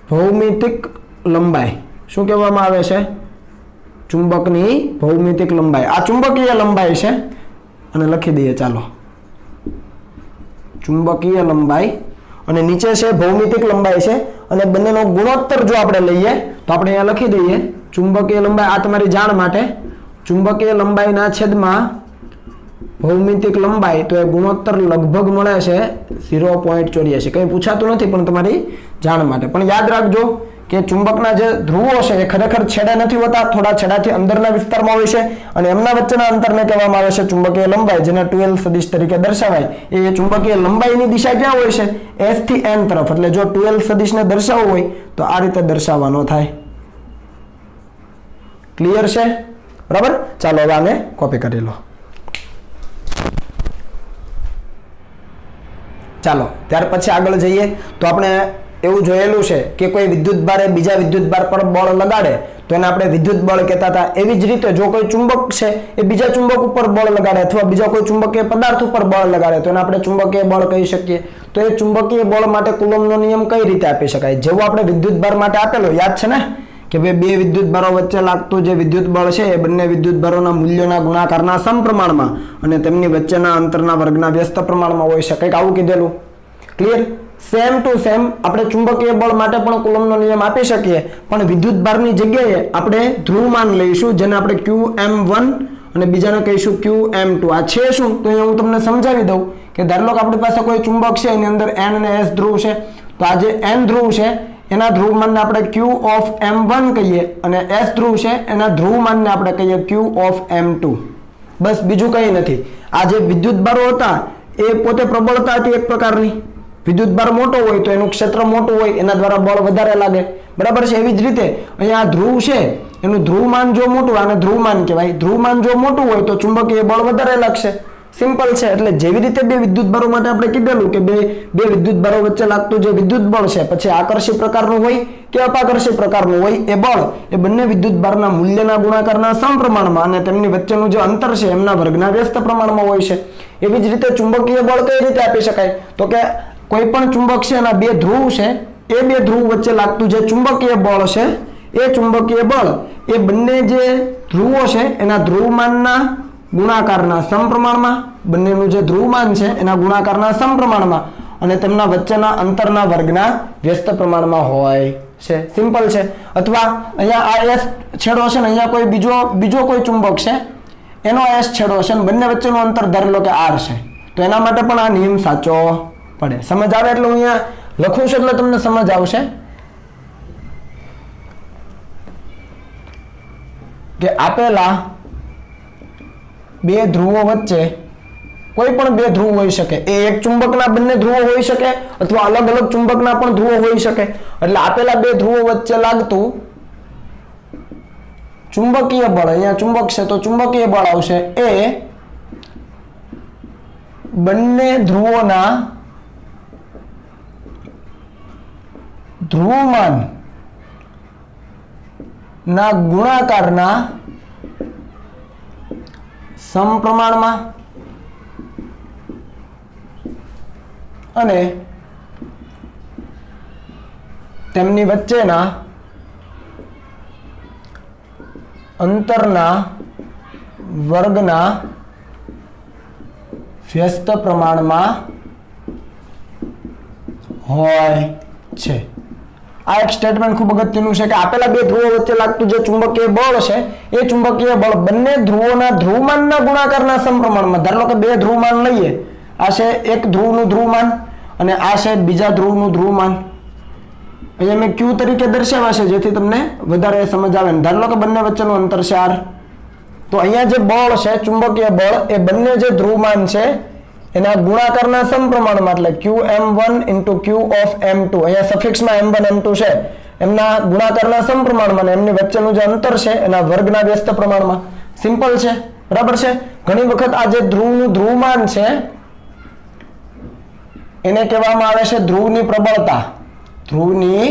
S1: ભૌમિતિક લંબાઈ. શું કહેવામાં આવે છે? ચુંબકની ભૌમિતિક લંબાઈ. આ ચુંબકીય લંબાઈ છે અને લખી દઈએ ચાલો, ચુંબકીય લંબાઈ. અને નીચે છે ભૌમિતિક લંબાઈ છે. અને બંનેનો ગુણોત્તર જો આપણે લઈએ તો આપણે અહીંયા લખી દઈએ ચુંબકીય લંબાઈ. આ તમારી જાણ માટે, ચુંબકીય લંબાઈના છેદમાં ભૌમિતિક લંબાઈ, તો એ ગુણોત્તર લગભગ મળે છે 0.84. કંઈ પૂછાતું નથી પણ તમારી જાણ માટે. પણ યાદ રાખજો કે ચુંબકના જે ધ્રુવો છે એ ખરેખર છેડે નથી હોતા, થોડા છેડાથી અંદરના વિસ્તારમાં હોય છે. અને એમના વચ્ચેના અંતરને કહેવામાં આવે છે ચુંબકીય લંબાઈ, જેને 2L સદિશ તરીકે દર્શાવાય. એ ચુંબકીય લંબાઈની દિશા ક્યાં હોય છે? S થી N તરફ. એટલે જો 2L સદિશને દર્શાવવું હોય તો આ રીતે દર્શાવવાનો થાય. ક્લિયર છે? બરાબર. ચાલો હવે આને કોપી કરી લો. ચાલો ત્યાર પછી આગળ જઈએ તો આપણે એવું જોયેલું છે કે કોઈ વિદ્યુત ભારે બીજા વિદ્યુત ભાર પર બળ લગાડે તો એને આપણે વિદ્યુત બળ કહેતા હતા. એવી જ રીતે જો કોઈ ચુંબક છે એ બીજા ચુંબક ઉપર બળ લગાડે અથવા બીજા કોઈ ચુંબકીય પદાર્થ ઉપર બળ લગાડે તો એને આપણે ચુંબકીય બળ કહી શકીએ. તો એ ચુંબકીય બળ માટે કુલમ્બનો નિયમ કઈ રીતે આપી શકાય? જેવો આપણે વિદ્યુત ભાર માટે આપેલો, યાદ છે ને કે ભાઈ બે વિદ્યુત ભારો વચ્ચે લાગતું જે વિદ્યુત બળ છે એ બંને વિદ્યુત ભારોના મૂલ્યોના ગુણાકારના સમપ્રમાણમાં અને તેમની વચ્ચેના અંતરના વર્ગના વ્યસ્ત પ્રમાણમાં હોય છે. કંઈક આવું કીધેલું. ક્લિયર? સેમ ટુ સેમ આપણે ચુંબકીય બળ માટે પણ કુલમ્બનો નિયમ આપી શકીએ, પણ વિદ્યુત ભારની જગ્યાએ આપણે ધ્રુવમાન લઈશું જેને આપણે Qm1 અને બીજાને કહીશું Qm2. આ છે શું? તો અહીંયા હું તમને સમજાવી દઉં કે ધારો કે આપણી પાસે કોઈ ચુંબક છે એની અંદર N અને S ધ્રુવ છે. તો આ જે N ધ્રુવ છે એના ધ્રુવમાનને આપણે Q of M1 કહીએ અને S ધ્રુવ છે એના ધ્રુવમાનને આપણે કહીએ Q of M2. બસ, બીજું કંઈ નથી. આ જે વિદ્યુત ભારો હતા એ પોતે પ્રબળતા હતી એક પ્રકારની. વિદ્યુત ભાર મોટો હોય તો એનું ક્ષેત્ર મોટું હોય, એના દ્વારા બળ વધારે લાગે. બરાબર છે? એવી જ રીતે અહીંયા ધ્રુવ છે એનું ધ્રુવમાન જો મોટું, આને ધ્રુવમાન કહેવાય. ધ્રુવમાન જો મોટું હોય તો ચુંબકીય બળ વધારે લાગશે. સિમ્પલ છે. એટલે જેવી રીતે બે વિદ્યુત ભારો માટે આપણે કીધેલું કે બે વિદ્યુત ભારો વચ્ચે લાગતું જે વિદ્યુત બળ છે પછી આકર્ષી પ્રકારનું હોય કે અપાકર્ષી પ્રકારનું હોય, એ બળ એ બંને વિદ્યુત ભારના મૂલ્યના ગુણાકારના સમપ્રમાણમાં અને તેમની વચ્ચેનું જે અંતર છે એમના વર્ગના વ્યસ્ત પ્રમાણમાં હોય છે. એવી જ રીતે ચુંબકીય બળ કઈ રીતે આપી શકાય? તો કે કોઈ પણ ચુંબક છે એના બે ધ્રુવ છે, એ બે ધ્રુવ વચ્ચે લાગતું જે ચુંબકીય બળ છે એ ચુંબકીય બળ એ બંને જે ધ્રુવો છે એના ધ્રુવમાનના ગુણાકારના સમપ્રમાણમાં, બંનેનું જે ધ્રુવમાન છે એના ગુણાકારના સમપ્રમાણમાં અને તેમના વચ્ચેના અંતરના વર્ગના વ્યસ્ત પ્રમાણમાં હોય છે. સિમ્પલ છે. અથવા અહીંયા આ S છેડો છે ને અહીંયા કોઈ બીજો કોઈ ચુંબક છે એનો S છેડો છે અને બંને વચ્ચેનું અંતર ધારી લો કે R છે, તો એના માટે પણ આ નિયમ સાચો પડે. સમજ આવે? એટલે હું અહીંયા લખું છું એટલે તમને સમજ આવશે કે આપેલા બે ધ્રુવો વચ્ચે કોઈ પણ બે ધ્રુવ હોઈ શકે. એ એક ચુંબકના બંને ધ્રુવો હોઈ શકે અથવા અલગ અલગ ચુંબકના પણ ધ્રુવો હોઈ શકે. એટલે આપેલા બે ધ્રુવો વચ્ચે લાગતું ચુંબકીય બળ, અહીંયા ચુંબક છે તો ચુંબકીય બળ આવશે એ બંને ધ્રુવોના ધ્રુવમાન ના ગુણાકારના સમપ્રમાણમાં અને તેમની વચ્ચેના અંતરના વર્ગના વ્યસ્ત પ્રમાણમાં હોય છે. આ એક સ્ટેટમેન્ટ ખૂબ અગત્યનું છે કે આપેલા બે ધ્રુવો વચ્ચે લાગતું જે ચુંબકીય બળ છે એ ચુંબકીય બળ બંને ધ્રુવોના ધ્રુવમાનના ગુણાકારના સમપ્રમાણમાં, ધારો કે બે ધ્રુવમાન લઈએ, આ છે એક ધ્રુવનું ધ્રુવમાન અને આ છે બીજા ધ્રુવનું ધ્રુવમાન. અહીંયા મેં ક્યુ તરીકે દર્શાવ્યા છે જેથી તમને વધારે સમજ આવે. ધારો કે બંને વચ્ચેનું અંતર છે r. તો અહીંયા જે બળ છે ચુંબકીય બળ એ બંને જે ધ્રુવમાન છે એના ગુણાકારના સમપ્રમાણમાં, એટલે qm1 * q of m2, અહીંયા સફિક્સમાં m1 m2 છે, એમના ગુણાકારના સમપ્રમાણમાં એમની વચ્ચેનું જે અંતર છે એના વર્ગના વ્યસ્ત પ્રમાણમાં. સિમ્પલ છે, બરાબર છે. ઘણી વખત આ જે ધ્રુવનું ધ્રુવમાન છે એને કહેવામાં આવે છે ધ્રુવની પ્રબળતા. ધ્રુવની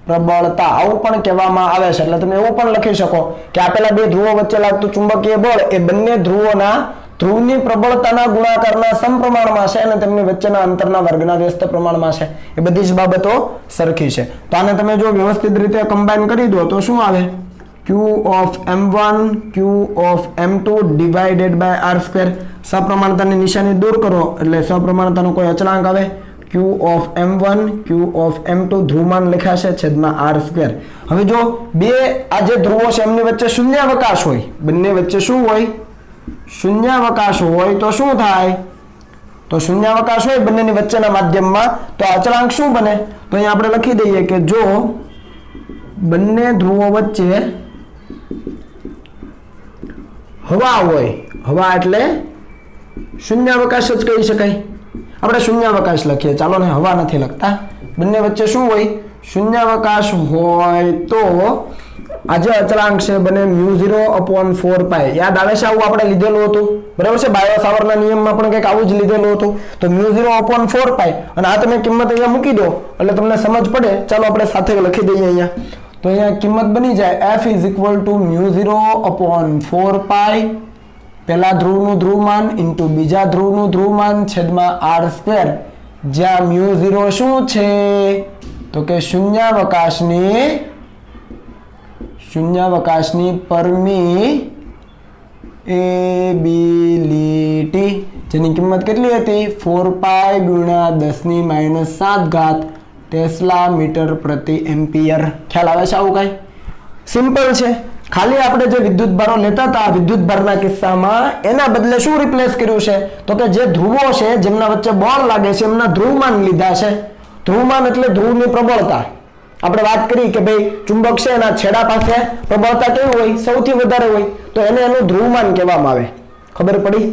S1: પ્રબળતા આવું પણ કહેવામાં આવે છે. એટલે તમે એવું પણ લખી શકો કે આપેલા બે ધ્રુવો વચ્ચે લાગતું ચુંબકીય બળ એ બંને ધ્રુવોના ધ્રુવની પ્રબળતાના ગુણાકારના સમપ્રમાણમાં છે અને તેમની વચ્ચેના અંતરના વર્ગના વ્યસ્ત પ્રમાણમાં છે. એ બધી જ બાબતો સરખી છે. તો આને તમે જો વ્યવસ્થિત રીતે કમ્બાઈન કરી દો તો શું આવે? q of m1 q of m2 divided by r². સપ્રમાણતાની નિશાની દૂર કરો એટલે સપ્રમાણતાનો કોઈ અચળાંક આવે. q of m1 q of m2 ધ્રુવમાન લખ્યા છે છેદમાં r². હવે જો બે આ જે ધ્રુવો છે એમની વચ્ચે શૂન્યાવકાશ હોય, બંને વચ્ચે શું હોય? શૂન્યાવકાશ હોય તો શું થાય? તો શૂન્યાવકાશ હોય બંનેની વચ્ચેના માધ્યમમાં તો અચળાંક શું બને? તો અહીંયા આપણે લખી દઈએ કે જો બંને ધ્રુવો વચ્ચે હવા હોય, હવા એટલે શૂન્યાવકાશ જ કહી શકાય. આપણે શૂન્યાવકાશ લખીએ, ચાલો ને હવા નથી લખતા. બંને વચ્ચે શું હોય? શૂન્યાવકાશ હોય તો આ જે અચળાંક છે બને μ0/4π. યાદ આવે છે આવું આપણે લીધેલું હતું, બરાબર છે? બાયો સાવરના નિયમમાં પણ કંઈક આવું જ લીધેલું હતું. તો μ0/4π અને આ તમે કિંમત અહીંયા મૂકી દો એટલે તમને સમજ પડે. ચાલો આપણે સાથે લખી દઈએ અહીંયા. તો અહીંયા કિંમત બની જાય f = μ0/4π પહેલા ધ્રુવનું ધ્રુવમાન ઇન્ટુ બીજા ધ્રુવનું ધ્રુવમાન છેદમાં r², જ્યાં μ0 શું છે? તો કે શૂન્યાવકાશની પરમિએબિલિટી, જેની કિંમત કેટલી હતી? 4π × 10⁻⁷ ટેસ્લા મીટર પ્રતિ એમ્પિયર. ખ્યાલ આવે છે આવું કઈ? સિમ્પલ છે. ખાલી આપણે જે વિદ્યુત ભારો લેતા હતા વિદ્યુત ભારના કિસ્સામાં એના બદલે શું રિપ્લેસ કર્યું છે? તો કે જે ધ્રુવો છે જેમના વચ્ચે બળ લાગે છે એમના ધ્રુવમાન લીધા છે. ધ્રુવમાન એટલે ધ્રુવની પ્રબળતા. આપણે વાત કરી કે ભાઈ ચુંબક છે એના છેડા પાસે પ્રબળતા કેવી હોય? સૌથી વધારે હોય. તો એને એનું ધ્રુવમાન કહેવામાં આવે. ખબર પડી?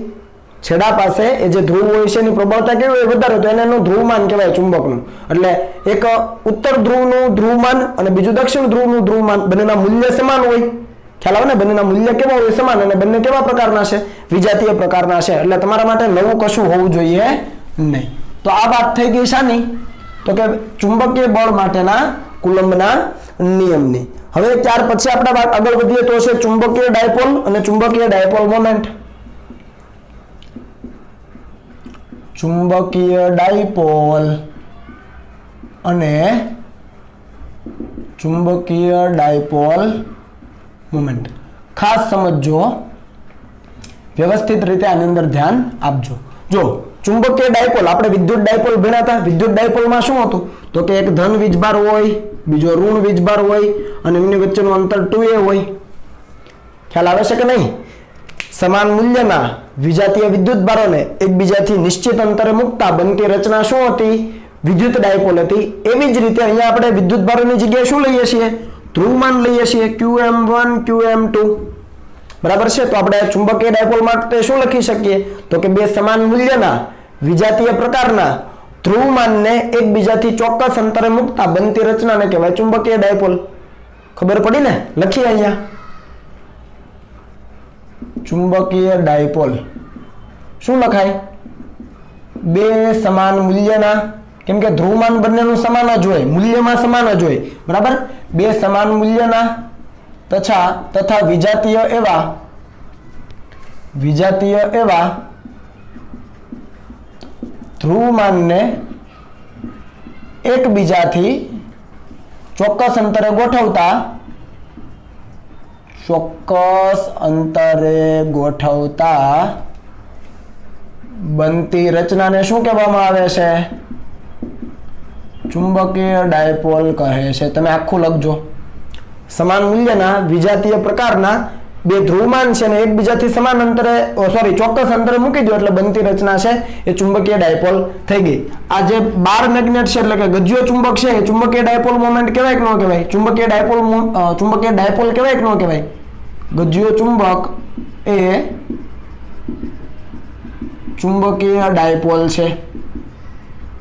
S1: છેડા પાસે એ જે ધ્રુવ હોય છે એની પ્રબળતા કેવી હોય? વધારે. તો એને એનું ધ્રુવમાન કહેવાય ચુંબકનું. એટલે એક ઉત્તર ધ્રુવનું ધ્રુવમાન અને બીજું દક્ષિણ ધ્રુવનું ધ્રુવમાન, બંનેના મૂલ્ય સમાન હોય. ખ્યાલ આવે ને? બંનેના મૂલ્ય કેવા હોય? સમાન. અને બંને કેવા પ્રકારના છે? વિજાતીય પ્રકારના છે. એટલે તમારા માટે નવું કશું હોવું જોઈએ નહીં. તો આ વાત થઈ ગઈ શાની? તો કે ચુંબકીય બળ માટેના કુલમ્બના નિયમની. હવે ત્યાર પછી આપણે આગળ વધીએ તો છે ચુંબકીય ડાયપોલ અને ચુંબકીય ડાયપોલ મોમેન્ટ. ચુંબકીય ડાયપોલ અને ચુંબકીય ડાયપોલ મોમેન્ટ ખાસ સમજો, વ્યવસ્થિત રીતે આની અંદર ધ્યાન આપજો. જો ચુંબકીય ડાયપોલ આપણે વિદ્યુત ડાયપોલ ભણ્યા હતા. વિદ્યુત ડાયપોલમાં શું હતું? તો કે એક ધન વીજભાર હોય, બીજો ઋણ વીજભાર હોય અને એમની વચ્ચેનું અંતર 2a હોય. ખ્યાલ આવે છે કે નહીં? સમાન મૂલ્યના વિજાતીય વિદ્યુત ભારોને એકબીજાથી નિશ્ચિત અંતરે મૂકતા બનતી રચના શું હતી? વિદ્યુત ડાયપોલ હતી. એવી જ રીતે અહીંયા આપણે વિદ્યુત ભારોની જગ્યાએ શું લઈએ છીએ? ધ્રુવમાન લઈએ છીએ, qm1 qm2. બરાબર છે? તો આપણે ચુંબકીય ડાયપોલ માટે શું લખી શકીએ? તો કે બે સમાન મૂલ્યના વિજાતીય પ્રકારના ધ્રુવમાનને એકબીજાથી ચોક્કસ અંતરે મૂકતા બનતી રચનાને કહેવાય ચુંબકીય ડાયપોલ. ખબર પડી ને? લખીએ અહીંયા ચુંબકીય ડાયપોલ. શું લખાય? બે સમાન મૂલ્યના કેમ કે ધ્રુવમાન બંનેનું સમાન જ હોય, મૂલ્યમાં સમાન જ હોય, બરાબર. બે સમાન મૂલ્યના તથા વિજાતીય એવા ધ્રુવમાનને એકબીજાથી ચોક્કસ અંતરે ગોઠવતા બનતી રચનાને શું કહેવામાં આવે છે? ચુંબકીય ડાયપોલ કહે છે. તમે આખું લખજો. સમાન મૂલ્યના વિજાતીય પ્રકારના બે ધ્રુવમાન છે ને એકબીજાથી સમાન અંતરે ચોક્કસ અંતરે મૂકી દો એટલે બનતી રચના છે એ ચુંબકીય ડાયપોલ થઈ ગઈ. આ જે બાર મેગ્નેટ છે એટલે કે ગજ્યો ચુંબક છે એ ચુંબકીય ડાયપોલ મોમેન્ટ કહેવાય કે ન કહેવાય? ચુંબકીય ડાયપોલ કહેવાય કે ન કહેવાય? ગજ્યો ચુંબક એ ચુંબકીય ડાયપોલ છે.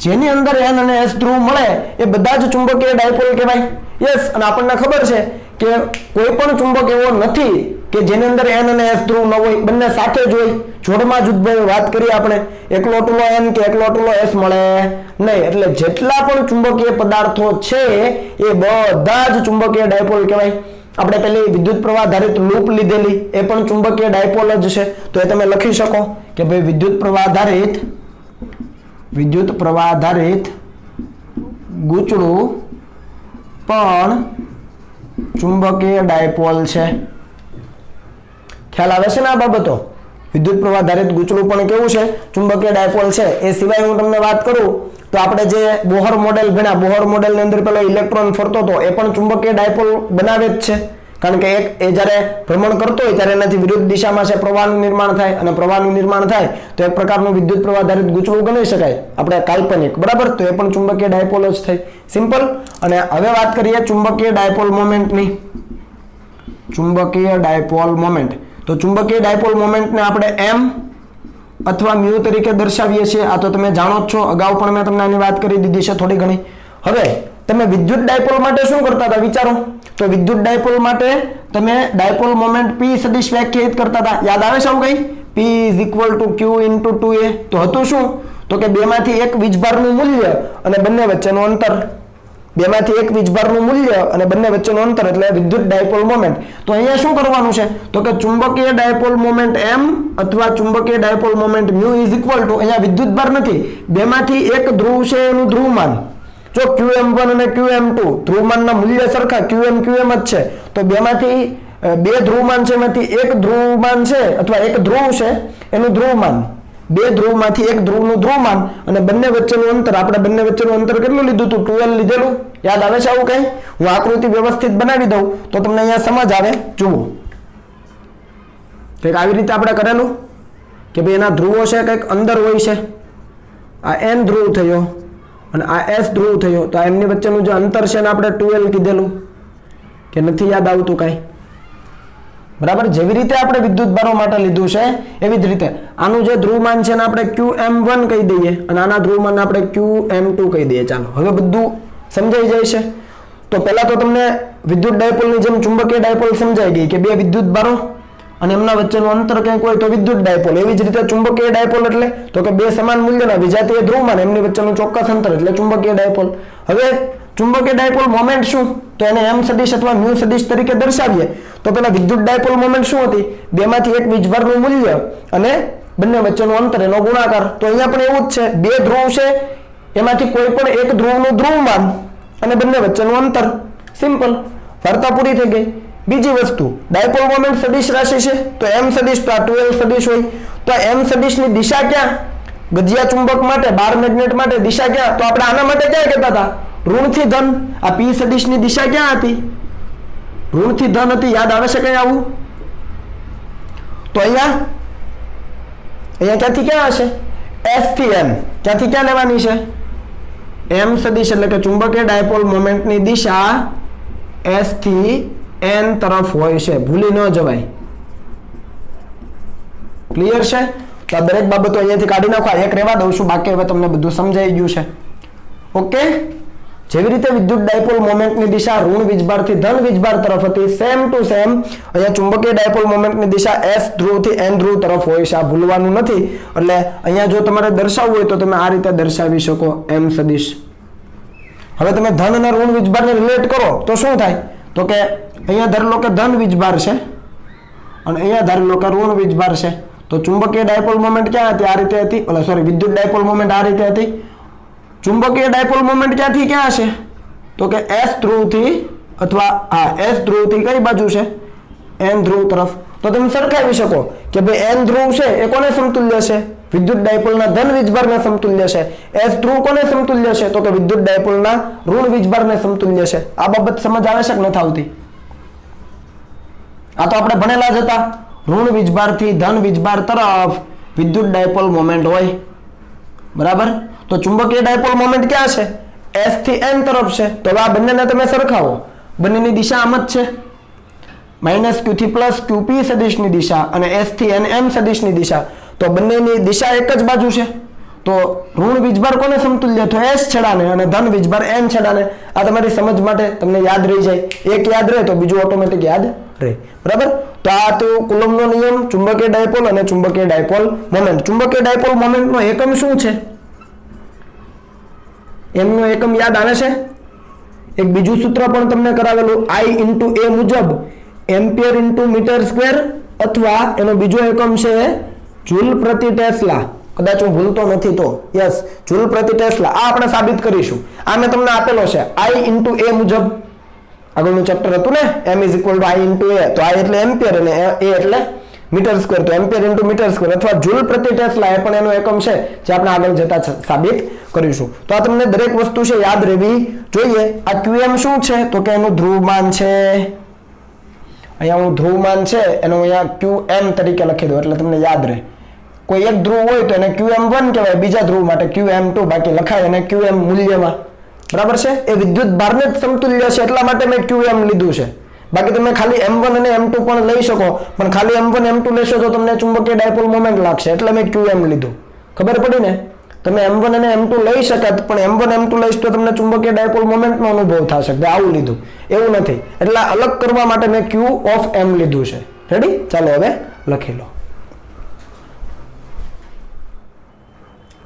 S1: જેની અંદર N અને S ધ્રુવ મળે એ બધા જ ચુંબકીય ડાયપોલ કહેવાય. યસ. અને આપણને ખબર છે કે કોઈ પણ ચુંબક એવો નથી કે જેની અંદર N અને S ધ્રુવ ન હોય, બંને સાથે જ હોય. જોડમાં જુદભાઈ વાત કરીએ આપણે, એકલો ટુલો N કે એકલો ટુલો S મળે નહીં. એટલે જેટલા પણ ચુંબકીય પદાર્થો છે એ બધા જ ચુંબકીય ડાયપોલ કહેવાય. આપણે પેલી વિદ્યુત પ્રવાહ આધારિત લૂપ લીધેલી એ પણ ચુંબકીય ડાયપોલ જ છે. તો એ તમે લખી શકો કે ભાઈ વિદ્યુત પ્રવાહ આધારિત ગૂંચળું પણ ચુંબકીય ડાયપોલ છે. ખ્યાલ આવે છે ને આ બાબતો? વિદ્યુત પ્રવાહ આધારિત ગૂંચળું પણ કેવું છે? ચુંબકીય ડાયપોલ છે. એ સિવાય હું તમને વાત કરું તો આપણે જે બોહર મોડેલ ભણ્યા, બોહર મોડેલની અંદર પેલો ઇલેક્ટ્રોન ફરતો હતો એ પણ ચુંબકીય ડાયપોલ બનાવે જ છે. કારણ કે એ જ્યારે ભ્રમણ કરતો હોય ત્યારે એનાથી વિરુદ્ધ દિશામાં છે પ્રવાહનું નિર્માણ થાય, અને પ્રવાહનું નિર્માણ થાય તો એક પ્રકારનું વિદ્યુત પ્રવાહ આધારિત ગૂંચળું ગણી શકાય આપણે કાલ્પનિક, બરાબર. તો એ પણ ચુંબકીય ડાયપોલ જ થઈ. સિમ્પલ. અને હવે વાત કરીએ ચુંબકીય ડાયપોલ મોમેન્ટની. ચુંબકીય ડાયપોલ મોમેન્ટ. તો ચુંબકીય ડાયપોલ મોમેન્ટને આપણે m અથવા મ્યુ તરીકે દર્શાવીએ છીએ. આ તો તમે જાણો જ છો, અગાઉ પણ મેં તમને આની વાત કરી દીધી છે થોડી ઘણી. હવે તમે વિદ્યુત ડાયપોલ માટે શું કરતા હતા વિચારો? તો વિદ્યુત ડાયપોલ માટે તમે ડાયપોલ મોમેન્ટ P સદિશ વ્યાખ્યાયિત કરતા હતા. યાદ આવે છે આવું કઈ? P = Q × 2a. તો હતું શું? તો કે બેમાંથી એક વીજભારનું મૂલ્ય અને બંને વચ્ચેનું અંતર. બેમાંથી એક વીજભારનું મૂલ્ય અને બંને વચ્ચેનું અંતર એટલે વિદ્યુત ડાયપોલ મોમેન્ટ. તો અહીંયા શું કરવાનું છે? તો કે ચુંબકીય ડાયપોલ મોમેન્ટ m અથવા ચુંબકીય ડાયપોલ મોમેન્ટ μ = અહીંયા વિદ્યુતભાર નથી, બેમાંથી એક ધ્રુવ છે એનું ધ્રુવમાન. જો qm1 અને qm2 ધ્રુવમાનના મૂલ્ય સરખા qm જ છે, તો બેમાંથી બે ધ્રુવમાન છે એમાંથી એક ધ્રુવમાન છે અથવા એક ધ્રુવ છે એનું ધ્રુવમાન. બે ધ્રુવમાંથી એક ધ્રુવનું ધ્રુવમાન અને બંને વચ્ચેનું અંતર. આપણે બંને વચ્ચેનું અંતર કેટલું લીધું હતું? 12 લીધેલું. યાદ આવે છે આવું કઈ? હું આકૃતિ વ્યવસ્થિત બનાવી દઉં તો તમને અહીંયા સમજ આવે. જુઓ કંઈક આવી રીતે આપણે કરેલું કે ભાઈ એના ધ્રુવો છે કંઈક અંદર હોય છે. આ N ધ્રુવ થયો અને આ S ધ્રુવ થયો, તો એમની વચ્ચેનું જે અંતર છે એને આપણે 12 કીધેલું. કે નથી યાદ આવતું કાંઈ? બરાબર. જેવી રીતે આપણે વિદ્યુત ભારો માટે લીધું છે એવી જ રીતે આનું જે ધ્રુવમાન છે એને આપણે qm1 કહી દઈએ અને આના ધ્રુવમાન આપણે qm2 કહી દઈએ. ચાલો હવે બધું સમજાઈ જાય છે. તો પહેલા તો તમને વિદ્યુત ડાયપોલની જેમ ચુંબકીય ડાયપોલ સમજાઈ ગઈ કે બે વિદ્યુત ભારો અને એમના વચ્ચેનું અંતર કંઈક હોય તો વિદ્યુત ડાયપોલ. એવી જ રીતે ચુંબકીય ડાયપોલ એટલે તો કે બે સમાન મૂલ્યના વિજાતીય ધ્રુવમાન એમની વચ્ચેનું ચોક્કસ અંતર એટલે ચુંબકીય ડાયપોલ. હવે ચુંબકીય ડાયપોલ મોમેન્ટ શું? તો એને m સદિશ અથવા μ સદિશ તરીકે દર્શાવીએ તો પેલા વિદ્યુત ડાયપોલ મોમેન્ટ શું હતી? બેમાંથી એક વીજભારનું મૂલ્ય અને બંને વચ્ચેનું અંતર એનો ગુણાકાર. તો અહીંયા પણ એવું જ છે, બે ધ્રુવ છે એમાંથી કોઈ પણ એક ધ્રુવનું ધ્રુવમાન અને બંને વચ્ચેનું અંતર. સિમ્પલ. વાર્તા પૂરી થઈ ગઈ. બીજી વસ્તુ, ડાયપોલ મોમેન્ટ સદિશ રાશિ છે તો m સદિશ તો આ 12 સદિશ હોય. તો m સદિશની દિશા ક્યાં? ગજિયા ચુંબક માટે, બાર મેગ્નેટ માટે દિશા ક્યાં? તો આપણે આના માટે ક્યાં કહેતા હતા? ઋણથી ધન. આ p સદિશની દિશા ક્યાં હતી? ઋણથી ધન હતી. યાદ આવે છે કઈ આવું? તો અહીંયા ક્યાંથી ક્યાં હશે? S થી n. ક્યાંથી ક્યાં લેવાની છે? m સદિશ એટલે કે ચુંબકીય ડાયપોલ મોમેન્ટની દિશા S થી n તરફ હોય છે. ભૂલી ન જવાય. ક્લિયર છે? તો આ દરેક બાબતો અહીંયાથી કાઢી નાખો. એક રહેવા દઉં છું, બાકી હવે તમને બધું સમજાઈ ગયું છે. ઓકે, જેવી રીતે વિદ્યુત ડાયપોલ મોમેન્ટની દિશા ઋણ વીજભારથી ધન વીજભાર તરફ હતી, સેમ ટુ સેમ અહીંયા ચુંબકીય ડાયપોલ મોમેન્ટની દિશા S ધ્રુવથી N ધ્રુવ તરફ હોય છે. આ ભૂલવાનું નથી. એટલે અહીંયા જો તમારે દર્શાવવું હોય તો તમે આ રીતે દર્શાવી શકો, M સદિશ. હવે તમે ધન અને ઋણ વીજભારને રિલેટ કરો તો શું થાય? તો કે અહીંયા ધારી લો કે ધન વીજભાર છે અને અહીંયા ધારી લો કે ઋણ વીજભાર છે. તો ચુંબકીય ડાયપોલ મોમેન્ટ ક્યાં હતી? આ રીતે હતી. સોરી, વિદ્યુત ડાયપોલ મોમેન્ટ આ રીતે હતી. ચુંબકીય ડાયપોલ મોમેન્ટ ક્યાંથી ક્યાં છે? તો કે S ધ્રુવથી અથવા S ધ્રુવથી કઈ બાજુ છે? N ધ્રુવ તરફ. તો તમે સરખાવી શકો કે ભાઈ N ધ્રુવ છે એ કોને સમતુલ્ય છે? વિદ્યુત ડાયપોલના ધન વીજભારને સમતુલ્ય છે. S ધ્રુવ કોને સમતુલ્ય છે? તો કે વિદ્યુત ડાયપોલના ઋણ વીજભારને સમતુલ્ય છે. આ બાબત સમજ આવશ્યક નથી આવતી. આ તો આપણે ભણેલા જ હતા. ઋણ વીજભારથી ધન વીજભાર તરફ વિદ્યુત ડાયપોલ મોમેન્ટ હોય, બરાબર. તો ચુંબકીય ડાયપોલ મોમેન્ટ ક્યાં છે? S થી N તરફ છે. તો આ બંનેને તમે સરખાવો, બંનેની દિશા આમ જ છે. -q થી +q p સદિશની દિશા અને S થી N M સદિશની દિશા. તો બંનેની દિશા એક જ બાજુ છે. તો ઋણ વીજભાર કોને સમતુલ્ય? તો S છેડાને અને ધન વીજભાર N છેડાને. આ તમારી સમજ માટે તમને યાદ રહી જાય. એક યાદ રહે તો બીજું ઓટોમેટિક યાદ રહે, બરાબર. તો આ તો કુલમ્બનો નિયમ, ચુંબકીય ડાયપોલ અને ચુંબકીય ડાયપોલ મોમેન્ટ. ચુંબકીય ડાયપોલ મોમેન્ટનો એકમ શું છે? એમનો એકમ યાદ આવે છે? એક બીજું સૂત્ર પણ તમને કરાવેલું, I × A મુજબ એમ્પિયર × મીટર સ્ક્વેર, અથવા એનો બીજો એકમ છે જૂલ પ્રતિ ટેસ્લા. કદાચ હું ભૂલતો નથી તો યસ, જૂલ પ્રતિ ટેસ્લા. આ આપણે સાબિત કરીશું. આ મેં તમને આપેલો છે I × A મુજબ. આગળનું ચેપ્ટર હતું ને, M = I × A. તો I એટલે એમ્પિયર અને A એટલે મીટર સ્ક્વેર. તો એમ્પિયર × મીટર સ્ક્વેર અથવા જૂલ પ્રતિ ટેસ્લા એ પણ એનો એકમ છે, જે આપણે આગળ જતા સાબિત કરીશું. તો આ તમને દરેક વસ્તુ છે યાદ રહેવી જોઈએ. આ QM શું છે? તો કે એનું ધ્રુવમાન છે. અહીંયા હું ધ્રુવમાન છે એનું અહીંયા QM તરીકે લખી દઉં એટલે તમને યાદ રહે. કોઈ એક ધ્રુવ હોય તો એને QM1 કહેવાય, બીજા ધ્રુવ માટે QM2. બાકી લખાય એને QM મૂલ્યમાં, બરાબર છે. એ વિદ્યુત ભારને જ સમતુલ્ય છે એટલા માટે મેં QM લીધું છે. બાકી તમે ખાલી M1 અને M2 પણ લઈ શકો, પણ ખાલી M1 M2 લેશો તો તમને ચુંબકીય ડાયપોલ મોમેન્ટ લાગશે, એટલે મેં QM લીધું. ખબર પડી ને? તમે M1 અને M2 લઈ શકાત, પણ M1 M2 લઈશ તો તમને ચુંબકીય ડાયપોલ મોમેન્ટનો અનુભવ થશે કે આવું લીધું. એવું નથી. એટલે અલગ કરવા માટે મેં Q of M લીધું છે. રેડી? ચાલો હવે લખી લો.